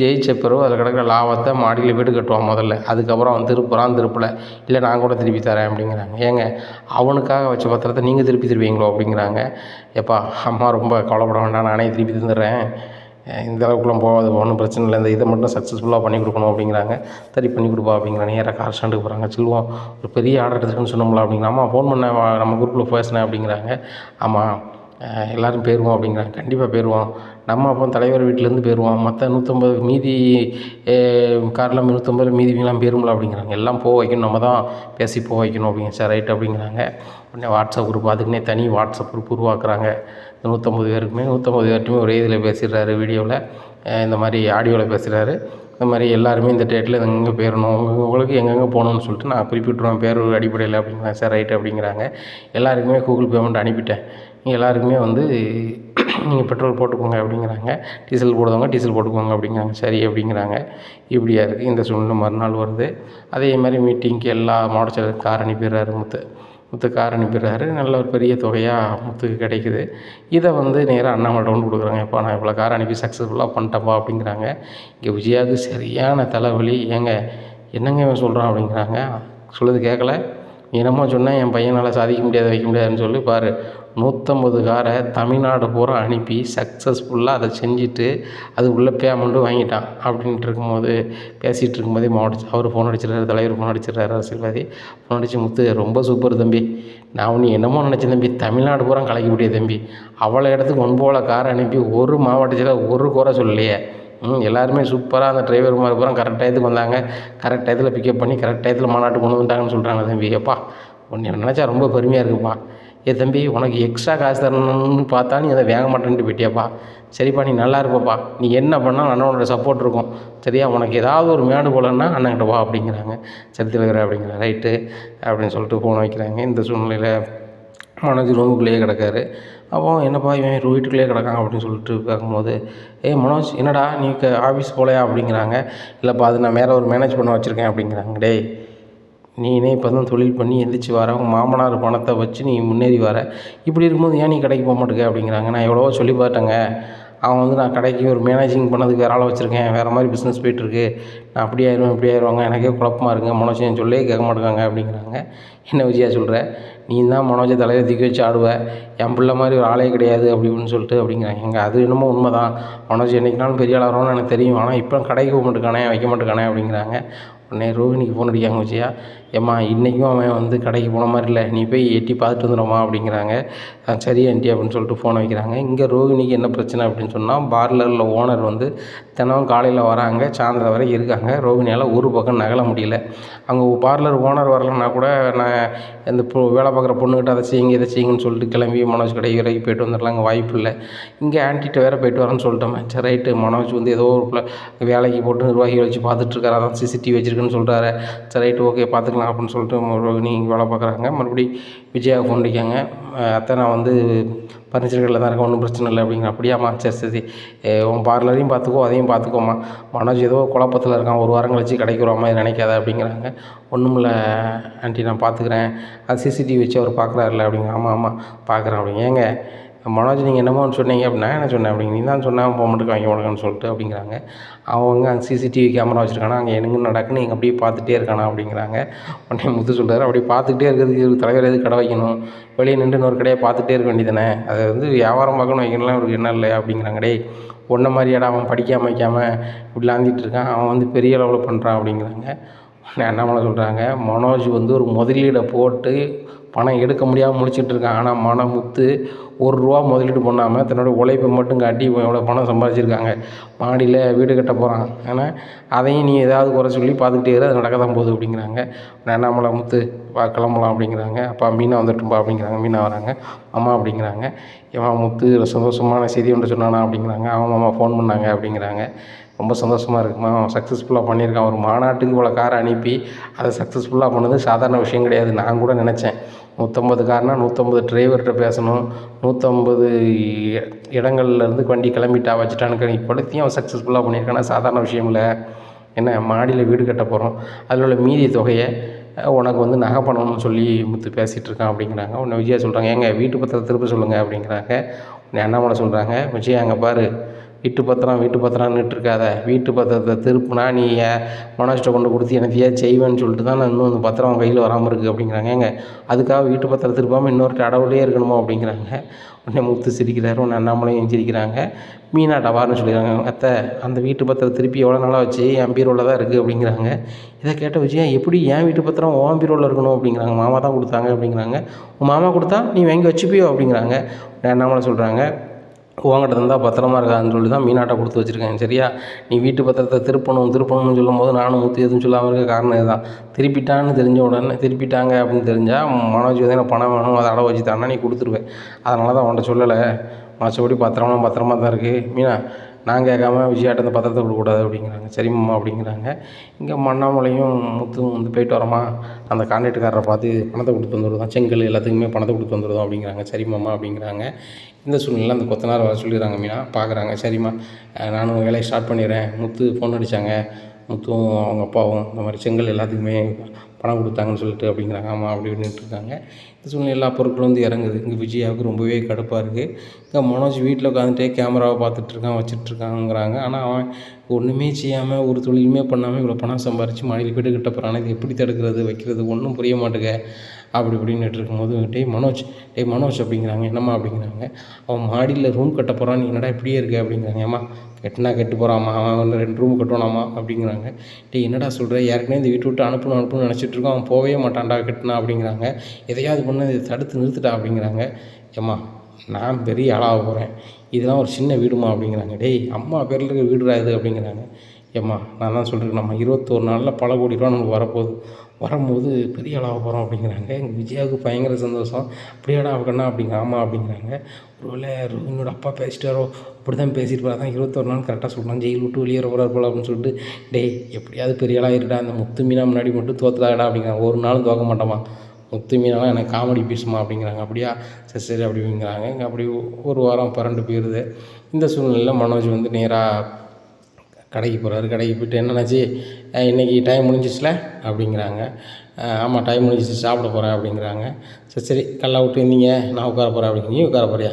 ஜெயிச்ச பிறகு அதில் கிடக்கிற லாபத்தை மாடியில் வீடு கட்டுவான் முதல்ல, அதுக்கப்புறம் அவன் திருப்பலை, இல்லை நான் கூட திருப்பி தரேன் அப்படிங்கிறாங்க. ஏங்க அவனுக்காக வச்ச பத்திரத்தை நீங்கள் திருப்பி தருவீங்களோ அப்படிங்கிறாங்க. எப்பா அம்மா ரொம்ப கவலைப்பட வேண்டாம், நானே திருப்பி தந்துடுறேன், இந்த அளவுக்குலாம் போகாது, ஒன்றும் பிரச்சனை இல்லை, இந்த இதை மட்டும் சக்ஸஸ்ஃபுல்லாக பண்ணி கொடுக்கணும் அப்படிங்கிறாங்க. சரி பண்ணி கொடுப்பா அப்படிங்கிறாங்க. நேராக கார் ஸ்டாண்டுக்கு போகிறாங்க. செல்வம் ஒரு பெரிய ஆர்டர் எடுத்துருக்குன்னு சொன்னோம்ல அப்படிங்கிற. அம்மா ஃபோன் பண்ணேன், நம்ம குரூப்பில் பேசினேன் அப்படிங்கிறாங்க. ஆமாம் எல்லோரும் போயிடுவோம் அப்படிங்கிறாங்க. கண்டிப்பாக போயிடுவோம், நம்ம அப்போ தலைவர் வீட்டிலேருந்து போயிடுவோம், மற்ற 150 மீதி காரில் 150 மீதிலாம் போயிரும்ல அப்படிங்கிறாங்க. எல்லாம் போக வைக்கணும், நம்ம தான் பேசி போக வைக்கணும் அப்படிங்க. சரி ரைட் அப்படிங்கிறாங்க. உடனே வாட்ஸ்அப் குரூப், அதுக்குன்னே தனி வாட்ஸ்அப் குரூப் உருவாக்குறாங்க. 150 பேருக்குமே 150 பேர்ட்டையுமே ஒரே இதில் பேசிடுறாரு வீடியோவில், இந்த மாதிரி ஆடியோவில் பேசுகிறாரு. இந்த மாதிரி எல்லாருமே இந்த டேட்டில் எங்கெங்கே போயிடணும், உங்களுக்கு எங்கெங்கே போகணுன்னு சொல்லிட்டு நான் குறிப்பிட்டுருவேன் பேர் அடிப்படையில் அப்படிங்கிறாங்க. சார் ரைட்டு அப்படிங்கிறாங்க. எல்லாருக்குமே கூகுள் பேமெண்ட் அனுப்பிட்டேன். நீங்கள் எல்லாருக்குமே வந்து நீங்கள் பெட்ரோல் போட்டுக்கோங்க அப்படிங்கிறாங்க. டீசல் போடுறவங்க டீசல் போட்டுக்கோங்க அப்படிங்கிறாங்க. சரி அப்படிங்கிறாங்க. இப்படியா இருக்குது இந்த சூழ்நிலை. மறுநாள் வருது. அதே மாதிரி மீட்டிங்க்கு எல்லா மாவட்ட செயலருக்கும் கார் அனுப்பிடுறாரு முத்து கார் அனுப்பிடுறாரு. நல்ல ஒரு பெரிய தொகையாக முத்துக்கு கிடைக்குது. இதை வந்து நேராக அண்ணாமலைட்ட கொண்டு கொடுக்குறாங்க. எப்பா நான் இவ்வளோ கார் அனுப்பி சக்ஸஸ்ஃபுல்லாக பண்ணிட்டேன்ப்பா அப்படிங்கிறாங்க. இங்கே விஜயாவுக்கு சரியான தலைவலி. ஏங்க என்னங்க இவன் சொல்கிறான் அப்படிங்கிறாங்க. சொல்லுது கேட்கல, நீ என்னமோ சொன்னேன் என் பையனால் சாதிக்க முடியாது வைக்க முடியாதுன்னு சொல்லி பாரு, 150 காரை தமிழ்நாடு பூரா அனுப்பி சக்ஸஸ்ஃபுல்லாக அதை செஞ்சுட்டு அது உள்ள பேமெண்ட்டும் வாங்கிட்டான் அப்படின்ட்டு இருக்கும்போது பேசிகிட்டு இருக்கும்போதே அவர் ஃபோன் அடிச்சிடுறாரு. தலைவர் ஃபோன் அடிச்சிடுறாரு. அரசியல்வாதி ஃபோன் அடித்து முத்து ரொம்ப சூப்பர் தம்பி, நான் நீ என்னமோ நினச்சேன் தம்பி, தமிழ்நாடு பூரா கலக்கி விட்டிய தம்பி, அவ்வளோ இடத்துக்கு ஒன்போல காரை அனுப்பி ஒரு மாவட்டத்தில் ஒரு குறை சொல்லலையே, எல்லாருமே சூப்பராக அந்த டிரைவர் மாதிரி பூரா கரெக்ட் டயத்துக்கு வந்தாங்க, கரெக்ட் டயத்தில் பிக்கப் பண்ணி கரெக்ட் டயத்தில் மாநாட்டுக்கு கொண்டு வந்துட்டாங்கன்னு சொல்கிறாங்க தம்பி. எப்பா உன்னை நினச்சா ரொம்ப பெருமையாக இருக்குப்பா. தம்பி உனக்கு எக்ஸ்ட்ரா காசு தரணும்னு பார்த்தா நீ அதை வேக மாட்டேன்ட்டு போயிட்டியாப்பா. சரிப்பா நீ நல்லா இருப்பப்பா, நீ என்ன பண்ணால் அண்ணனோட சப்போர்ட் இருக்கும் சரியா, உனக்கு ஏதாவது ஒரு மேடு போலன்னா அண்ணன்கிட்ட வா அப்படிங்கிறாங்க. சரி தலைவர் அப்படிங்கிற ரைட்டு அப்படின்னு சொல்லிட்டு ஃபோன் வைக்கிறாங்க. இந்த சூழ்நிலையில் மனோஜ் ரூமுக்குள்ளேயே கிடக்காரு. அப்போ என்னப்பா இவன் வீட்டுக்குள்ளேயே கிடக்கான் அப்படின்னு சொல்லிட்டு பார்க்கும்போது, மனோஜ் என்னடா நீ ஆஃபீஸ் போகலையா அப்படிங்கிறாங்க. இல்லைப்பா அது நான் வேறு ஒரு மேனேஜ் பண்ண வச்சுருக்கேன் அப்படிங்கிறாங்க. டேய் நீனே இப்போ தான் தொழில் பண்ணி எந்திரிச்சு வர, உங்கள் மாமனார் பணத்தை வச்சு நீ முன்னேறி வர, இப்படி இருக்கும்போது ஏன் நீ கடைக்கு போக மாட்டேங்க அப்படிங்கிறாங்க. நான் எவ்வளவோ சொல்லி பார்த்தேங்க, அவன் வந்து நான் கடைக்கு ஒரு மேனேஜிங் பண்ணதுக்கு வேறு ஆளை வச்சுருக்கேன், வேறு மாதிரி பிஸ்னஸ் போயிட்டுருக்கு, நான் அப்படி ஆயிடுவேன் இப்படி ஆயிடுவாங்க, எனக்கே குழப்பமாக இருக்குங்க, மனோஜ் என் சொல்லே கேட்க மாட்டேங்காங்க அப்படிங்கிறாங்க. என்ன விஜயா சொல்கிற, நீ தான் மனோஜை தலையை தூக்கி வச்சு ஆடுவேன், என் பிள்ளை மாதிரி ஒரு ஆளே கிடையாது அப்படி இப்படின்னு சொல்லிட்டு அப்படிங்கிறாங்க. எங்க அது என்னமோ உண்மை தான், மனோஜ் என்றைக்குனாலும் பெரிய ஆள் வரும்னு எனக்கு தெரியும், ஆனால் இப்போ கடைக்கு போக மாட்டேக்கானே வைக்க மாட்டேக்கானே அப்படிங்கிறாங்க. உடனே ரோஹிணிக்கு ஃபோன் அடிக்காங்க விஜயா, ஏம்மா இன்றைக்கும் அவன் வந்து கடைக்கு போன மாதிரி இல்லை, நீ போய் எட்டி பார்த்துட்டு வந்துடும்மா அப்படிங்கிறாங்க. சரி ஆண்டி அப்படின்னு சொல்லிட்டு ஃபோன் வைக்கிறாங்க. இங்கே ரோஹிணிக்கு என்ன பிரச்சனை அப்படின்னு சொன்னால், பார்லரில் ஓனர் வந்து தினம் காலையில் வராங்க, சாயந்தரம் வரை இருக்காங்க. ரோஹிணியால் ஒரு பக்கம் நகல முடியல. அவங்க பார்லர் ஓனர் வரலன்னா கூட நான் இந்த வேலை பார்க்குற பொண்ணுக்கிட்ட அதை செய்யுங்க இதை செய்யுங்கன்னு சொல்லிட்டு கிளம்பி மனோஜ் கடை வரைக்கும் போய்ட்டு வந்துடலாம். அங்கே வாய்ப்பு இல்லை. இங்கே ஆன்ட்டிகிட்ட வேறு போய்ட்டு வரேன்னு சொல்லிட்டோமே. சரி ரைட்டு, மனோஜ் வந்து ஏதோ ஒரு வேலைக்கு போட்டு நிர்வாகிகள் வச்சு பார்த்துட்ருக்காரு, அதான் சிசிடிவி வச்சுருக்குன்னு சொல்கிறாரு. சரி ரைட்டு ஓகே பார்த்துக்கலாம் அப்படின்னு சொல்லிட்டு ரோஹிணி இங்கே வேலை பார்க்குறாங்க. மறுபடி விஜயாவை ஃபோன் அடிக்காங்க. அத்தை நான் வந்து ஃபர்னிச்சர் கடையில் தான் இருக்கேன், ஒன்றும் பிரச்சனை இல்லை அப்படிங்கிற. அப்படியாம்மா சரி சரி, உன் பார்லரையும் பார்த்துக்கோ அதையும் பார்த்துக்கோம்மா, மனோஜ் ஏதோ குழப்பத்தில் இருக்கான், ஒரு வாரம் கழிச்சு கடைக்கு வர மாதிரி நினைக்காத அப்படிங்கிறாங்க. ஒன்றும் இல்லை ஆண்டி நான் பார்த்துக்கிறேன், அது சிசிடிவி வச்சு அவர் பார்க்குறாருல அப்படிங்க. ஆமாம் ஆமாம் பார்க்குறேன் அப்படிங்க. ஏங்க மனோஜ் நீங்கள் என்னமோ சொன்னீங்க அப்படின்னா என்ன சொன்னேன் அப்படிங்க, நீ தான் சொன்னால் போக மாட்டேங்க வாங்கி மாட்டேங்கன்னு சொல்லிட்டு அப்படிங்கிறாங்க. அவங்க அங்கே சிசிடிவி கேமரா வச்சுருக்கானா, அங்கே என்னங்க நடக்குன்னு நீங்கள் அப்படியே பார்த்துட்டே இருக்கானா அப்படிங்கிறாங்க. உடனே முத்து சொல்கிறாரு, அப்படியே பார்த்துக்கிட்டே இருக்கிறதுக்கு தலைவர் எது கடை வைக்கணும், வெளியே நின்று இன்னொரு கடையை பார்த்துட்டே இருக்க வேண்டியதானே, அதை வந்து வியாபாரம் பார்க்கணும் வைக்கணும்லாம் அவருக்கு என்ன இல்லையா அப்படிங்கிறாங்க. டேய் ஒன்றை மாதிரியாடா அவன் படிக்காமல் வைக்காமல் இப்படி லாந்திட்டு இருக்கான், அவன் வந்து பெரிய அளவில் பண்ணுறான் அப்படிங்கிறாங்க. உடனே அண்ணாமலை சொல்கிறாங்க, மனோஜ் வந்து ஒரு முதலீடை போட்டு பணம் எடுக்க முடியாமல் முடிச்சுட்டு இருக்கான், ஆனால் முத்து ₹1 முதலீடு பண்ணாமல் தன்னோட உழைப்பை மட்டும் காட்டி எவ்வளோ பணம் சம்பாதிச்சிருக்காங்க. மாடியில் வீடு கட்ட போகிறான், ஆனால் அதையும் நீ ஏதாவது குறை சொல்லி பார்த்துக்கிட்டே இரு, அது நடக்க தான் போகுது அப்படிங்கிறாங்க. அண்ணாமலை முத்து கிளம்பலாம் அப்படிங்கிறாங்க. அப்பா மீனா வந்துட்டும்பா அப்படிங்கிறாங்க. மீனா வராங்க. அம்மா அப்படிங்கிறாங்க. ஏன் முத்து சந்தோஷமான செய்தி ஒன்று சொன்னானா அப்படிங்கிறாங்க. அவன் மாமா ஃபோன் பண்ணாங்க அப்படிங்கிறாங்க. ரொம்ப சந்தோஷமாக இருக்குமா, அவன் சக்ஸஸ்ஃபுல்லாக பண்ணியிருக்கான், ஒரு மாநாட்டுக்கு இவ்வளோ காரை அனுப்பி அதை சக்ஸஸ்ஃபுல்லாக பண்ணது சாதாரண விஷயம் கிடையாது. நான் கூட நினச்சேன் 150 கார்னால் 150 டிரைவர்கிட்ட பேசணும், 150 இடங்கள்லேருந்து வண்டி கிளம்பிட்டா வச்சுட்டான்னு இப்போதையும் அவன் சக்ஸஸ்ஃபுல்லாக பண்ணியிருக்கானா சாதாரண விஷயம் இல்லை. என்ன மாடியில் வீடு கட்ட போகிறோம், அதில் உள்ள மீதி தொகையை உனக்கு வந்து நகை பண்ணணும்னு சொல்லி முத்து பேசிகிட்டு இருக்கான் அப்படிங்கிறாங்க. உன்னை விஜயா சொல்கிறாங்க, ஏங்க வீட்டு பத்திரத்தை திருப்ப சொல்லுங்கள் அப்படிங்கிறாங்க. உன்னை அண்ணாமலை சொல்கிறாங்க, விஜயா அங்கே பாரு வீட்டு பத்திரம்னுட்டு இருக்காத, வீட்டு பத்திரத்தை திருப்புனா நீ மனோஜ்கிட்ட கொண்டு கொடுத்து எனக்கு ஏன் செய்வேன்னு சொல்லிட்டு தான் நான் இன்னும் அந்த பத்திரம் கையில் வராமல் இருக்குது அப்படிங்கிறாங்க. ஏங்க அதுக்காக வீட்டு பத்திரம் திருப்பாமல் இன்னொருத்த அடவுலேயே இருக்கணுமோ அப்படிங்கிறாங்க. உடனே முத்து சிரிக்கிறாரு. உடனே அண்ணாமலையும் சிரிக்கிறாங்க. மீனா டவார்னு சொல்லிடுறாங்க, அத்தை அந்த வீட்டு பத்திரம் திருப்பி எவ்வளோ நாளாக வச்சு என் பீரோவில் தான் இருக்குது அப்படிங்கிறாங்க. இதை கேட்ட விஜயா, எப்படி என் வீட்டு பத்திரம் உன் பீரோவில் இருக்கணும் அப்படிங்கிறாங்க. மாமா தான் கொடுத்தாங்க அப்படிங்கிறாங்க. உன் மாமா கொடுத்தா நீ வாங்கி வச்சுப்பியோ அப்படிங்கிறாங்க. அண்ணாமலை சொல்கிறாங்க, உங்கள்கிட்ட இருந்தால் பத்திரமா இருக்காதுன்னு சொல்லி தான் மீனாட்டை கொடுத்து வச்சுருக்கேன் சரியா, நீ வீட்டு பத்திரத்தை திருப்பணும்னு சொல்லும் போது நானும் முத்து எதுவும் சொல்லாமல் இருக்க காரணம் இதுதான். திருப்பிட்டாங்க அப்படின்னு தெரிஞ்சால் மனோஜ் வந்து எனக்கு பணம் வேணும் அதை அடை வச்சு தானே நீ கொடுத்துருவேன், அதனால தான் உன்கிட்ட சொல்லலை. மற்றபடி பத்திரமா தான் இருக்குது. மீனா நான் கேட்காம விஜயாட்ட அந்த பத்திரத்தை கொடுக்கக்கூடாது அப்படிங்கிறாங்க. சரிம்மா அப்படிங்கிறாங்க. இங்கே அண்ணாமலையும் முத்துவும் வந்து போயிட்டு வரோமா, அந்த கான்ட்ராக்டுக்காரரை பார்த்து பணத்தை கொடுத்து வந்துடுறோம், செங்கல் எல்லாத்துக்குமே பணத்தை கொடுத்து வந்துடுறோம் அப்படிங்கிறாங்க. சரிம்மாம்மா அப்படிங்கிறாங்க. இந்த சூழ்நிலை அந்த கொத்தனார் வர சொல்லிடுறாங்க. மீனா பார்க்குறாங்க. சரிம்மா நானும் வேலையை ஸ்டார்ட் பண்ணிடுறேன். முத்து ஃபோன் அடித்தாங்க, முத்துவும் அவங்க அப்பாவும் இந்த மாதிரி செங்கல் எல்லாத்துக்குமே பணம் கொடுத்தாங்கன்னு சொல்லிட்டு அப்படிங்கிறாங்க. ஆமாம் அப்படி இப்படின்ட்டு இருக்காங்க. இந்த சூழ்நிலை எல்லா பொருட்களும் வந்து இறங்குது. இங்கே விஜயாவுக்கு ரொம்பவே கடுப்பாக இருக்குது. இங்கே மனோஜ் வீட்டில் உட்காந்துட்டே கேமராவை பார்த்துட்ருக்கான், வச்சிட்ருக்காங்கிறாங்க. ஆனால் அவன் ஒன்றுமே செய்யாமல் ஒரு தொழிலுமே பண்ணாமல் இவ்வளோ பணம் சம்பாரித்து மாடியில் போய்ட்டு கிட்ட போகிறான். இது எப்படி தடுக்கிறது வைக்கிறது ஒன்றும் புரிய மாட்டேங்க அப்படி இப்படின்னுட்டு இருக்கும்போது டேய் மனோஜ் அப்படிங்கிறாங்க. என்னம்மா அப்படிங்கிறாங்க. அவன் மாடியில் ரூம் கட்ட போகிறான், நீ என்னடா இப்படியே இருக்க அப்படிங்கிறாங்க. ஏம்மா கெட்டுனா கெட்டு போகிறாம்மா, அவன் வந்து 2 ரூம் கட்டுவானாம்மா அப்படிங்கிறாங்க. டேய் என்னடா சொல்கிற, ஏற்கனவே இந்த வீட்டை விட்டு அனுப்பணும்னு நினச்சிட்ருக்கோம், அவன் போகவே மாட்டான்டா கெட்டுனா அப்படிங்கிறாங்க. எதையாவது பண்ண இதை தடுத்து நிறுத்துட்டா அப்படிங்கிறாங்க. ஏம்மா நான் பெரிய ஆளாக போகிறேன், இதெல்லாம் ஒரு சின்ன வீடுமா அப்படிங்கிறாங்க. டேய் அம்மா பேரில் இருக்க வீடுடா இது அப்படிங்கிறாங்க. ஏம்மா நான் தான் சொல்கிறேன், நம்ம 21 நாளில் பல கோடி ரூபா நமக்கு வரும்போது பெரிய ஆளாக போகிறோம் அப்படிங்கிறாங்க. எங்கள் விஜயாவுக்கு பயங்கர சந்தோஷம். அப்படியாடா அவக்கண்ணா அப்படிங்க. ஆமாம் அப்படிங்கிறாங்க. ஒருவேளை ரோஹினியோட அப்பா பேசிட்டாரோ, அப்படி தான் பேசிட்டு போகிறா தான் 21 நாள் கரெக்டாக சொல்கிறான், ஜெயில் விட்டு வெளியேற போகிறார் போல அப்படின்னு சொல்லிட்டு. டேய் எப்படியாவது பெரிய ஆளாக இருடா, அந்த முத்து மீனா முன்னாடி மட்டும் தோற்றுதாடா அப்படிங்கிறாங்க. ஒரு நாளும் தோக்க மாட்டோமா, முத்து மீனாலாம் எனக்கு காமெடி பீஸுமா அப்படிங்கிறாங்க. அப்படியா சரி அப்படிங்கிறாங்க. இங்கே அப்படி ஒரு வாரம் பரண்டு போயிடுது. இந்த சூழ்நிலையில் மனோஜ் வந்து நேராக கடைக்கு போகிறாரு. கடைக்கு போய்ட்டு என்னன்னாச்சு, இன்றைக்கி டைம் முடிஞ்சிச்சுல அப்படிங்கிறாங்க. ஆமாம் டைம் முடிஞ்சிச்சு, சாப்பிட போகிறேன் அப்படிங்கிறாங்க. சரி கல்லா விட்டு இருந்தீங்க, நான் உட்கார போகிறேன் அப்படிங்க. நீ உட்கார போறியா,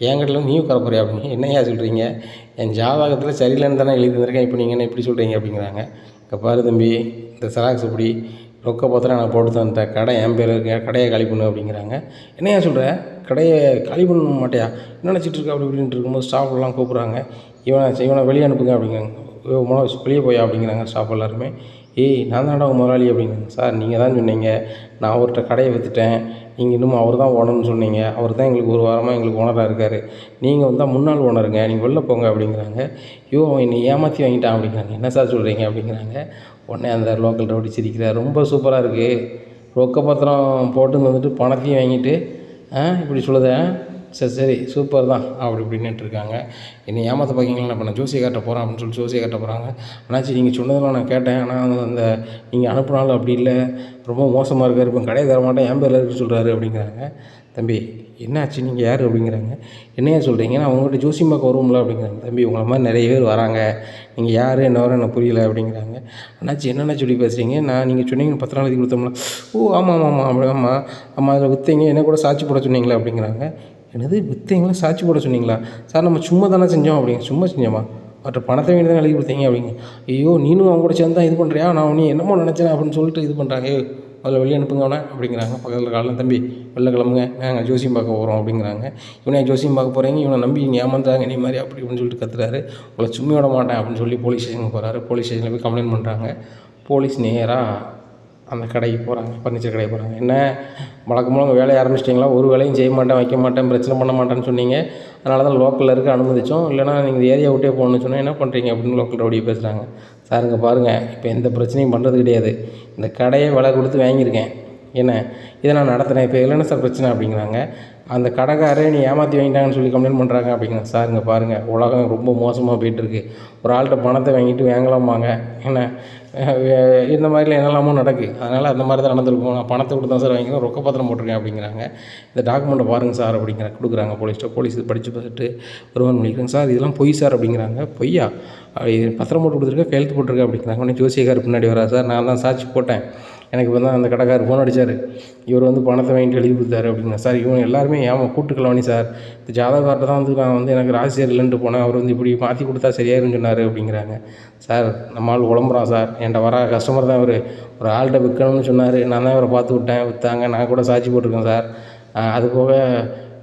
என்கிட்ட நீ உட்கார போறியா அப்படிங்க. என்னையா சொல்கிறீங்க, என் ஜாதகத்தில் சரியில்லைன்னு தானே எழுதி வந்திருக்கேன், இப்போ நீங்கள் என்ன இப்படி சொல்கிறீங்க அப்படிங்கிறாங்க. இங்கே பாரு தம்பி, இந்த செராக்ஸ் இப்படி ரொக்க பத்திரம் நான் போட்டு தந்துட்டேன், கடை என் பேர் இருக்க, கடையை காலி பண்ணு அப்படிங்கிறாங்க. என்னையா சொல்கிற, கடையை காலி பண்ண மாட்டியா, என்ன நினச்சிட்டு இருக்க அப்படி இப்படின்ட்டு இருக்கும்போது ஸ்டாஃப்லாம் கூப்பிட்றாங்க. இவனை வெளியே அனுப்புங்க அப்படிங்கிறாங்க. மனோஜ் வெளியே போயா அப்படிங்கிறாங்க ஸ்டாஃப் எல்லாருமே. ஏய் நான் தான்டா உங்கள் முதலாளி அப்படிங்கிறாங்க. சார் நீங்கள் தான் சொன்னீங்க நான் அவர்கிட்ட கடையை விற்றுட்டேன், நீங்கள் இன்னும் அவர் தான் ஓனர்னு சொன்னீங்க, அவர் தான் எங்களுக்கு ஒரு வாரமாக எங்களுக்கு ஓனராக இருக்கார், நீங்கள் வந்து முன்னாள் ஓனருங்க, நீங்கள் வெளில போங்க அப்படிங்கிறாங்க. அவன் என்னை ஏமாற்றி வாங்கிட்டான் அப்படிங்கிறாங்க. என்ன சார் சொல்கிறீங்க அப்படிங்கிறாங்க. உடனே அந்த லோக்கல் ரவுடி சிரிக்கிறார். ரொம்ப சூப்பராக இருக்குது, ரொக்க பத்திரம் போட்டு வந்துட்டு பணத்தையும் வாங்கிட்டு இப்படி சொல்லுத, சரி சூப்பர் தான் அப்படி இப்படின்னுட்டு இருக்காங்க. என்னை ஏமாற்ற பார்க்கிங்களா, நான் இப்போ நான் ஜோசியக்கார்ட்ட போகிறேன் அப்படின்னு சொல்லி ஜோசியக்கார்ட்ட போகிறாங்க. ஆனாச்சு நீங்கள் சொன்னதெல்லாம் நான் கேட்டேன், ஆனால் அந்த நீங்கள் அனுப்புனாலும் அப்படி இல்லை, ரொம்ப மோசமாக இருக்கார், இப்போ கடையை தர மாட்டேன் என் பேரில் இருக்குன்னு சொல்கிறாரு அப்படிங்கிறாங்க. தம்பி என்னாச்சு, நீங்கள் யார் அப்படிங்கிறாங்க. என்னையா சொல்கிறீங்க, நான் உங்கள்கிட்ட ஜோசியம் பார்க்க வருவோம்ல அப்படிங்கிறாங்க. தம்பி உங்களை மாதிரி நிறைய பேர் வராங்க, நீங்கள் யார் என்ன வர எனக்கு புரியல அப்படிங்கிறாங்க. அண்ணாச்சி என்னென்ன சொல்லி பேசுகிறீங்க, நான் நீங்கள் சொன்னீங்க 10 நாளைக்கு கொடுத்தோம்ல, ஓ ஆமாம் ஆமாம் அதில் விற்றீங்க, என்ன கூட சாட்சி போட சொன்னீங்களா அப்படிங்கிறாங்க. என்னது விற்றீங்களா, சாட்சி போட சொன்னீங்களா, சார் நம்ம சும்மா தானே செஞ்சோம் அப்படிங்க. சும்மா செஞ்சோமா, மற்ற பணத்தை வேண்டி தான் எழுதி கொடுத்தீங்க அப்படிங்க. ஐயோ நீனும் அவங்க கூட சேர்ந்து தான் இது பண்ணுறியா, நான் நீ என்னமோ நினச்சேன் அப்படின்னு சொல்லிட்டு இது பண்ணுறாங்க. அதில் வெளியே அனுப்புங்க அவனை அப்படிங்கிறாங்க. பக்கத்தில் காலையில் தம்பி வெளில கிளம்புங்க, நாங்கள் ஜோசியம் பார்க்க போகிறோம் அப்படிங்கிறாங்க. இவனை ஜோசியம் பார்க்க போகிறீங்க, இவனை நம்பி இங்கே ஏமாந்தாங்க நீ மாதிரி அப்படி அப்படின்னு சொல்லிட்டு கத்துறாரு. உங்களை சும்மா விட மாட்டேன் அப்படின்னு சொல்லி போலீஸ் ஸ்டேஷனுக்கு போகிறாரு. போலீஸ் ஸ்டேஷனில் போய் கம்ப்ளைண்ட் பண்ணுறாங்க. போலீஸ் நேராக அந்த கடைக்கு போகிறாங்க, ஃபர்னிச்சர் கடைக்கு போகிறாங்க. என்ன வழக்கமாக உங்கள் வேலையை ஆரம்பிச்சிட்டிங்களா, ஒரு வேலையும் செய்ய மாட்டேன் வைக்க மாட்டேன் பிரச்சனை பண்ண மாட்டேன்னு சொன்னீங்க, அதனால தான் லோக்கலில் இருக்க அனுமதிச்சோம், இல்லைனா நீங்கள் ஏரியா விட்டே போகணுன்னு சொன்னால் என்ன பண்ணுறீங்க அப்படின்னு லோக்கல் ரவுடியை பேசுகிறாங்க. சாருங்க பாருங்கள், இப்போ எந்த பிரச்சனையும் பண்ணுறது கிடையாது, இந்த கடையை விலை கொடுத்து வாங்கியிருக்கேன், என்ன இதை நான் நடத்துகிறேன், இப்போ இல்லைன்னா சார் பிரச்சனை அப்படிங்கிறாங்க. அந்த கடைக்காரே நீ ஏமாற்றி வாங்கிட்டாங்கன்னு சொல்லி கம்ப்ளைண்ட் பண்ணுறாங்க அப்படிங்கிறாங்க. சாருங்க பாருங்கள், உலகம் ரொம்ப மோசமாக போயிட்டுருக்கு, ஒரு ஆள்கிட்ட பணத்தை வாங்கிட்டு வாங்கலாமாங்க, என்ன இந்த மாதிரிலாம் என்னெல்லாமோ நடக்குது, அதனால் அந்த மாதிரி தான் நடந்திருக்கும், நான் பணத்தை கொடுத்தா சார் வாங்கிக்கிறேன், ரொக்க பத்திரம் போட்டிருக்கேன் அப்படிங்கிறாங்க. இந்த டாக்குமெண்ட்டை பாருங்கள் சார் அப்படிங்கிறாங்க. கொடுக்குறாங்க போலீஸ்கிட்ட. போலீஸ் படித்து பார்த்துட்டு வருவான் பண்ணிக்கிறாங்க. சார் இதெல்லாம் பொய் சார் அப்படிங்கிறாங்க. பொய்யா, பத்திரம் போட்டு கொடுத்துருக்கேன், கையெழுத்து போட்டிருக்கேன் அப்படிங்கிறாங்க. உடனே ஜோசியக்கார் பின்னாடி வரா. சார் நான் தான் சாட்சி போட்டேன், எனக்கு இப்போ தான் அந்த கடைக்காரர் ஃபோன் அடித்தார், இவர் வந்து பணத்தை வாங்கிட்டு எழுதி கொடுத்தாரு அப்படிங்க. சார் இவங்க எல்லாருமே கூட்டுக்கலவாணி சார், இந்த ஜாதகார்ட்ட தான் வந்து நான் வந்து எனக்கு ராசியர் இல்லைன்ட்டு போனேன், அவர் வந்து இப்படி மாற்றி கொடுத்தா சரியாயிருன்னு சொன்னார் அப்படிங்கிறாங்க. சார் நம்ம ஆள் உழம்புறான் சார், என்கிட்ட வர கஸ்டமர் தான் ஒரு ஆள்கிட்ட விற்கணும்னு சொன்னார், நான் தான் இவரை பார்த்து விட்டேன், விற்றாங்க, நான் கூட சாட்சி போட்டிருக்கேன் சார், அது போக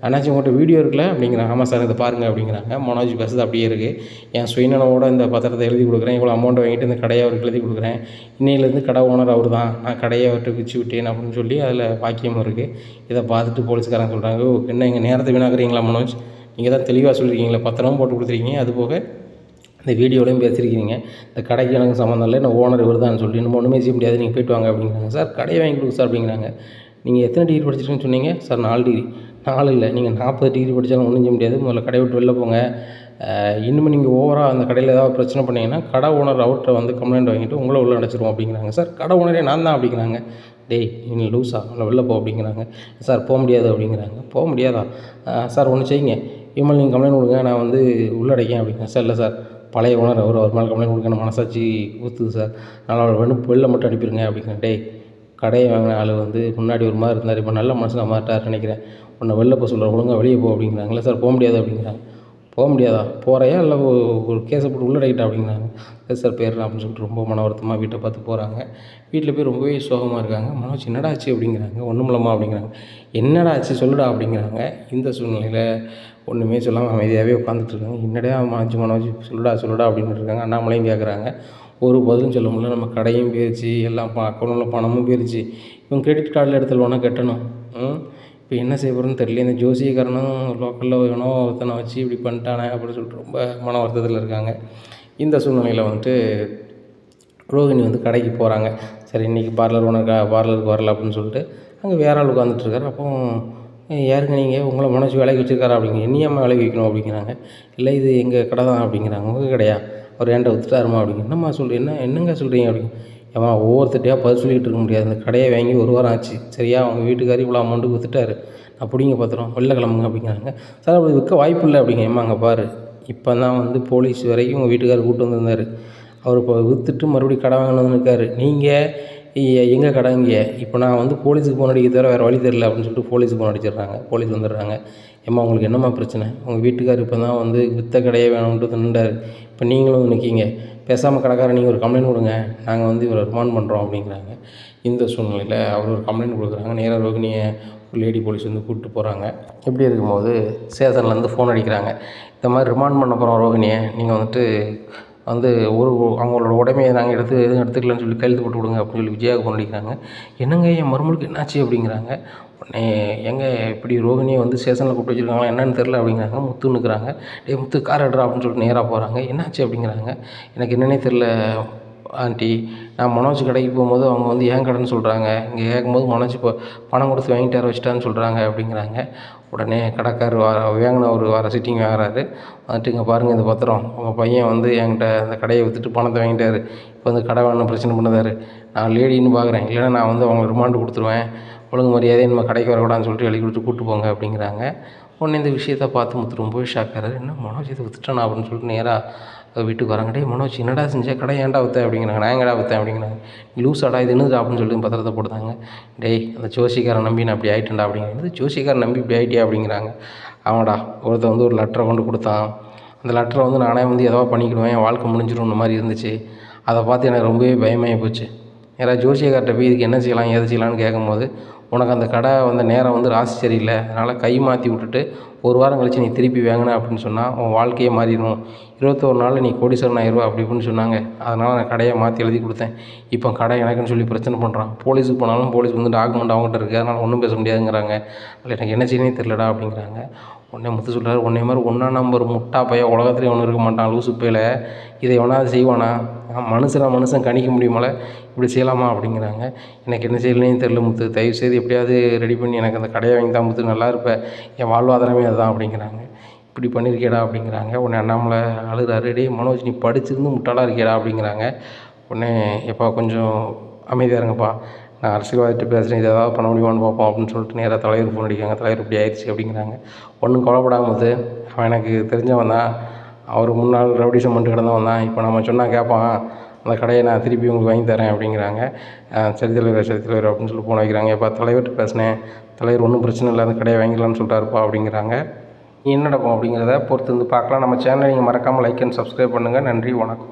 அண்ணாச்சி உங்கள்கிட்ட வீடியோ இருக்குல்ல அப்படிங்கிறாங்க. ஆமாம் சார் இதை பாருங்கள் அப்படிங்கிறாங்க. மனோஜ் பேசுறது அப்படியே இருக்குது. என் சுயநலவோட இந்த பத்திரத்தை எழுதி கொடுக்குறேன், இவ்வளோ அமௌண்ட்டை வாங்கிட்டு இந்த கடையை அவருக்கு எழுதி கொடுக்குறேன், இன்னையிலேருந்து கடை ஓனர் அவர் தான், நான் கடையை அவர்கிட்ட விற்று விட்டேன் அப்படின்னு சொல்லி அதில் வாக்கியம் இருக்குது. இதை பார்த்துட்டு போலீஸ்காரங்க சொல்கிறாங்க, ஓ என்ன எங்கள் நேரத்தை வீணாக்குறீங்களா மனோஜ், நீங்கள் தான் தெளிவாக சொல்லியிருக்கீங்களா, பத்திரமும் போட்டு கொடுத்துருக்கீங்க, அது போக இந்த வீடியோலையும் பேசியிருக்கீங்க, இந்த கடைக்கு எனக்கு சம்மந்தம் இல்லை, நான் ஓனர் இவர் தான் சொல்லி நம்ம ஒன்றுமே செய்ய முடியாது, நீங்கள் போய்ட்டு வாங்க அப்படிங்கிறாங்க. சார் கடையை வாங்கி கொடுங்க சார் அப்படிங்கிறாங்க. நீங்கள் எத்தனை டிகிரி படிச்சிருக்கீங்கன்னு சொன்னீங்க சார்? 4 டிகிரி. நாள் இல்லை, நீங்கள் 40 டிகிரி படித்தாலும் ஒன்றும் செய்ய முடியாது. முதல்ல கடையை விட்டு வெளில போங்க. இன்னுமே நீங்கள் ஓவராக அந்த கடையில் ஏதாவது பிரச்சனை பண்ணிங்கன்னா கடை ஓனர் அவர்கிட்ட வந்து கம்ப்ளைண்ட் வாங்கிட்டு உங்களை உள்ள அடைச்சிருவோம் அப்படிங்கிறாங்க. சார் கடை ஓனரே நான் தான் அப்படிங்கிறாங்க. டேய் நீ லூஸா இல்லை வெளில போ அப்படிங்கிறாங்க. சார் போக முடியாது அப்படிங்கிறாங்க. போக முடியாதா? சார் ஒன்று செய்யுங்க, இனிமேல் நீங்கள் கம்ப்ளைண்ட் கொடுங்க, நான் வந்து உள்ளடைக்கேன் அப்படிங்கிறேன். சார் இல்லை சார், பழைய ஓனர் அவர் மேலே கம்ப்ளைண்ட் கொடுக்க மனசாட்சி ஊற்றுது சார், அதனால் அவர் வெளில மட்டும் அனுப்பிடுங்க அப்படிங்கிறேன். டேய் கடையை வாங்கின ஆள் வந்து முன்னாடி ஒரு மாதிரி இருந்தார், இப்போ நல்ல மனுஷனாக மாட்டார் நினைக்கிறேன், உன்னை வெளில போக சொல்கிற, ஒழுங்காக வெளியே போ அப்படிங்கிறாங்க. இல்லை சார் போக முடியாது அப்படிங்கிறாங்க. போக முடியாதா? போகிறையா இல்லை ஒரு கேஸை போட்டு உள்ளடைக்கிட்டா அப்படிங்கிறாங்க. சரி சார் போயிடுறேன் அப்படின்னு சொல்லிட்டு ரொம்ப மன வருத்தமாக வீட்டை பார்த்து போகிறாங்க. வீட்டில் போய் ரொம்பவே சோகமாக இருக்காங்க. மனோஜ் என்னடா ஆச்சு அப்படிங்கிறாங்க. ஒன்றும் இல்லைம்மா அப்படிங்கிறாங்க. என்னடா ஆச்சு சொல்லுடா அப்படிங்கிறாங்க. இந்த சூழ்நிலையில் ஒன்றுமே சொல்லாமல் அமைதியாகவே உட்காந்துட்ருக்காங்க. என்னடா மனோஜ் சொல்லுடா அப்படின்னு இருக்காங்க. அண்ணாமலையும் கேட்குறாங்க. ஒரு பதிலும் சொல்ல முடியல. நம்ம கடையும் போயிடுச்சு, எல்லாம் அக்கௌண்ட்டில் பணமும் போயிடுச்சு, இவங்க கிரெடிட் கார்டில் எடுத்து லோனை கட்டணும். இப்போ என்ன செய்ய போகிறோன்னு தெரியல. இந்த ஜோசியக்காரனும் லோக்கலில் எவனோ ஒருத்தனை வச்சு இப்படி பண்ணிட்டானே அப்படின்னு சொல்லிட்டு ரொம்ப மன வருத்தத்தில் இருக்காங்க. இந்த சூழ்நிலையில் வந்துட்டு ரோகிணி வந்து கடைக்கு போகிறாங்க. சரி இன்றைக்கி பார்லருக்கு வரல அப்படின்னு சொல்லிட்டு அங்கே வேற ஆள் உட்காந்துட்ருக்காரு. அப்போ யாருங்க நீங்கள், உங்களை மனசு வேலைக்கு வச்சுருக்காரா அப்படிங்க. என்னையாம்மா வேலைக்கு வைக்கணும் அப்படிங்கிறாங்க. இல்லை இது எங்கள் கடை தான் அப்படிங்கிறாங்க. உங்கள் கடையா? அவர் ஏன்ட்ட வித்துட்டாருமா அப்படிங்க. என்னம்மா என்னங்க சொல்கிறீங்க அப்படிங்க. ஏம்மா ஒவ்வொருத்தட்டையாக பதில் சொல்லிக்கிட்டு இருக்க முடியாது. இந்த கடையை வாங்கி 1 வாரம் ஆச்சு சரியா, அவங்க வீட்டுக்காரி இவ்வளோ அமௌண்ட்டுக்கு வித்துட்டாரு, நான் பிடிங்க பத்திரம் வெளில கிளம்புங்க அப்படிங்கிறாங்க. சார் அப்படி விற்க வாய்ப்பு இல்லை அப்படிங்க. ஏம்மா அங்கே பாரு, இப்போ தான் வந்து போலீஸ் வரைக்கும் உங்கள் வீட்டுக்காரர் கூப்பிட்டு வந்திருந்தார், அவர் இப்போ விற்றுட்டு மறுபடியும் கடை வாங்கணும்னு இருக்கார். நீங்கள் எங்கள் கடை இங்கே, இப்போ நான் வந்து போலீஸுக்கு ஃபோன் அடிக்க தவிர வேறு வழி தெரியல அப்படின்னு சொல்லிட்டு போலீஸுக்கு ஃபோன் அடிச்சிடுறாங்க. போலீஸ் வந்துடுறாங்க. ஏம்மா உங்களுக்கு என்னம்மா பிரச்சனை, உங்கள் வீட்டுக்காரர் இப்போ தான் வந்து விற்ற கடையே வேணும்ன்ட்டு நின்றார், இப்போ நீங்களும் வந்து நிற்கிங்க, பேசாமல் கடைக்காரர் நீங்கள் ஒரு கம்ப்ளைண்ட் கொடுங்க, நாங்கள் வந்து இவரை ரிமாண்ட் பண்ணுறோம் அப்படிங்கிறாங்க. இந்த சூழ்நிலையில் அவர் ஒரு கம்ப்ளைண்ட் கொடுக்குறாங்க. நேராக ரோகிணியை ஒரு லேடி போலீஸ் வந்து கூப்பிட்டு போகிறாங்க. இப்படி இருக்கும்போது ஸ்டேஷன்லேருந்து ஃபோன் அடிக்கிறாங்க. இந்த மாதிரி ரிமாண்ட் பண்ண போகிறோம் ரோகிணியை, நீங்கள் வந்துட்டு வந்து அவங்களோட உடைமையை நாங்கள் எதுவும் எடுத்துக்கலன்னு சொல்லி கையெழுத்து போட்டு கொடுங்க அப்படின்னு சொல்லி விஜயாவுக்கு ஃபோன் அடிக்கிறாங்க. என்னங்க என் மருமகளுக்கு என்னாச்சு அப்படிங்கிறாங்க. உடனே எங்கே இப்படி ரோகிணியை வந்து ஸ்டேஷனில் கூப்பிட்டு வச்சுருக்காங்களா என்னன்னு தெரில அப்படிங்கிறாங்க. முத்து நிற்கிறாங்க. டே முத்து கார் எடுறா அப்படின்னு சொல்லிட்டு நேராக போகிறாங்க. என்னாச்சு அப்படிங்கிறாங்க. எனக்கு என்னன்னே தெரில ஆண்டி, நான் மனோஜ் கடைக்கு போகும்போது அவங்க வந்து ஏன் கடைன்னு சொல்கிறாங்க, இங்கே கேட்கும்போது மனோஜ் இப்போ பணம் கொடுத்து வாங்கிட்டார் வச்சுட்டான்னு சொல்கிறாங்க அப்படிங்கிறாங்க. உடனே கடைக்காரர் வாங்கினவர் வர சிட்டிங் வாங்குறாரு. வந்துட்டு இங்கே பாருங்கள் இந்த பத்திரம், உங்கள் பையன் வந்து என்கிட்ட அந்த கடையை விற்றுட்டு பணத்தை வாங்கிட்டார், இப்போ வந்து கடை வேணும் பிரச்சனை பண்ணுறாரு, நான் லேடின்னு பார்க்குறேன், இல்லைன்னா நான் வந்து அவங்களுக்கு ரிமாண்டு கொடுத்துருவேன், ஒழுங்கு மரியாதையை நம்ம கடைக்கு வரக்கூடாதுன்னு சொல்லிட்டு எழுதி கொடுத்து கூப்பிட்டு போங்க அப்படிங்கிறாங்க. உடனே இந்த விஷயத்தை பார்த்து முத்து ரொம்பவே ஷாக்காகிறாரு. என்ன மனோஜ் இதை விற்றுட்டானா அப்படின்னு சொல்லிட்டு நேராக வீட்டுக்கு வராங்க. டே மனோஜ் என்னடா செஞ்ச, கடை ஏன்டா விற்றேன் அப்படிங்கிறாங்க. நான் எங்கடா விற்றேன் அப்படிங்கிறாங்க. லூஸாடா இது என்னது அப்படின்னு சொல்லிட்டு பத்திரத்தை போடுறாங்க. டேய் அந்த ஜோசிக்காரன் நம்பி நான் இப்படி ஆகிட்டேன்டா அப்படிங்கிறது. ஜோசிக்காரன் நம்பி இப்படி ஆகிட்டியா அப்படிங்கிறாங்க. ஆமாடா, ஒருத்தர் வந்து ஒரு லெட்டரை கொண்டு கொடுத்தான், அந்த லெட்டரை வந்து நானே வந்து ஏதோ பண்ணிக்கிடுவேன், என் வாழ்க்கை முடிஞ்சிடும் இந்த மாதிரி இருந்துச்சு, அதை பார்த்து எனக்கு ரொம்பவே பயமாகி போச்சு. யாராவது ஜோசியக்கார்ட்ட போய் இதுக்கு என்ன செய்யலாம் ஏது செய்யலான்னு கேட்கும்போது, உனக்கு அந்த கடை வந்து நேரம் வந்து ராசி சரியில்லை, அதனால் கை மாற்றி விட்டுட்டு 1 வாரம் கழித்து நீ திருப்பி வாங்கின அப்படின்னு சொன்னால் உன் வாழ்க்கையே மாறிடும், 21 நாளில் நீ கோடீஸ்வரன் ஆயிடுவா அப்படி இப்படின்னு சொன்னாங்க. அதனால் நான் கடையை மாற்றி எழுதி கொடுத்தேன். இப்போ கடை எனக்குன்னு சொல்லி பிரச்சனை பண்ணுறான், போலீஸுக்கு போனாலும் போலீஸ் வந்து டாக்குமெண்ட் அவங்ககிட்ட இருக்குது, அதனால் ஒன்றும் பேச முடியாதுங்கிறாங்க. அதில் எனக்கு என்ன செய்யணும்னே தெரியலடா அப்படிங்கிறாங்க. உடனே முத்து சொல்கிறார், உன்னை மாதிரி 1ஆம் நம்பர் முட்டா பையன் உலகத்துலேயே ஒன்று இருக்க மாட்டான் லூசு பையில, இதை எவனாவது செய்வானா, மனுஷன் கணிக்க முடியுமால, இப்படி செய்யலாமா அப்படிங்கிறாங்க. எனக்கு என்ன செய்யலனே தெரியல முத்து, தயவுசெய்து எப்படியாவது ரெடி பண்ணி எனக்கு அந்த கடையை வாங்கி தான் முத்து, நல்லா இருப்பேன், என் வாழ்வாதாரமே அதுதான் அப்படிங்கிறாங்க. இப்படி பண்ணியிருக்கேடா அப்படிங்கிறாங்க. உடனே அண்ணாமலை அழுகிறாரு. டே மனோஜ் நீ படிச்சிருந்து முட்டாளாக இருக்கேடா அப்படிங்கிறாங்க. உடனே எப்பா கொஞ்சம் அமைதியாக இருங்கப்பா, நான் அரசியல்வாதிட்டு பேசுகிறேன், இது ஏதாவது பண்ண முடியுமான்னு பார்ப்போம் அப்படின்னு சொல்லிட்டு நேராக தலைவர் ஃபோன் அடிக்காங்க. தலைவர் இப்படி ஆயிடுச்சு அப்படிங்கிறாங்க. ஒன்றும் கவலைப்படாமது, அவன் எனக்கு தெரிஞ்சவன் தான், அவர் முன்னாள் ரவுடிசம் பண்ணிட்டு கிடந்தவன் தான், இப்போ நம்ம சொன்னால் கேட்பான், அந்த கடையை நான் திருப்பி உங்களுக்கு வாங்கி தரேன் அப்படிங்கிறாங்க. சரி தலைவர் அப்படின்னு சொல்லி ஃபோன் வைக்கிறாங்க. எப்போ தலைவர்கிட்ட பேசினேன், தலைவர் ஒன்றும் பிரச்சனை இல்லை, அந்த கடையை வாங்கிக்கலாம்னு சொல்லிட்டாருப்பா அப்படிங்கிறாங்க. நீ என்ன நடக்கும் அப்படிங்கிறத பொறுத்து வந்து பார்க்கலாம். நம்ம சேனலை நீங்கள் மறக்காமல் லைக் அண்ட் சப்ஸ்கிரைப் பண்ணுங்கள். நன்றி, வணக்கம்.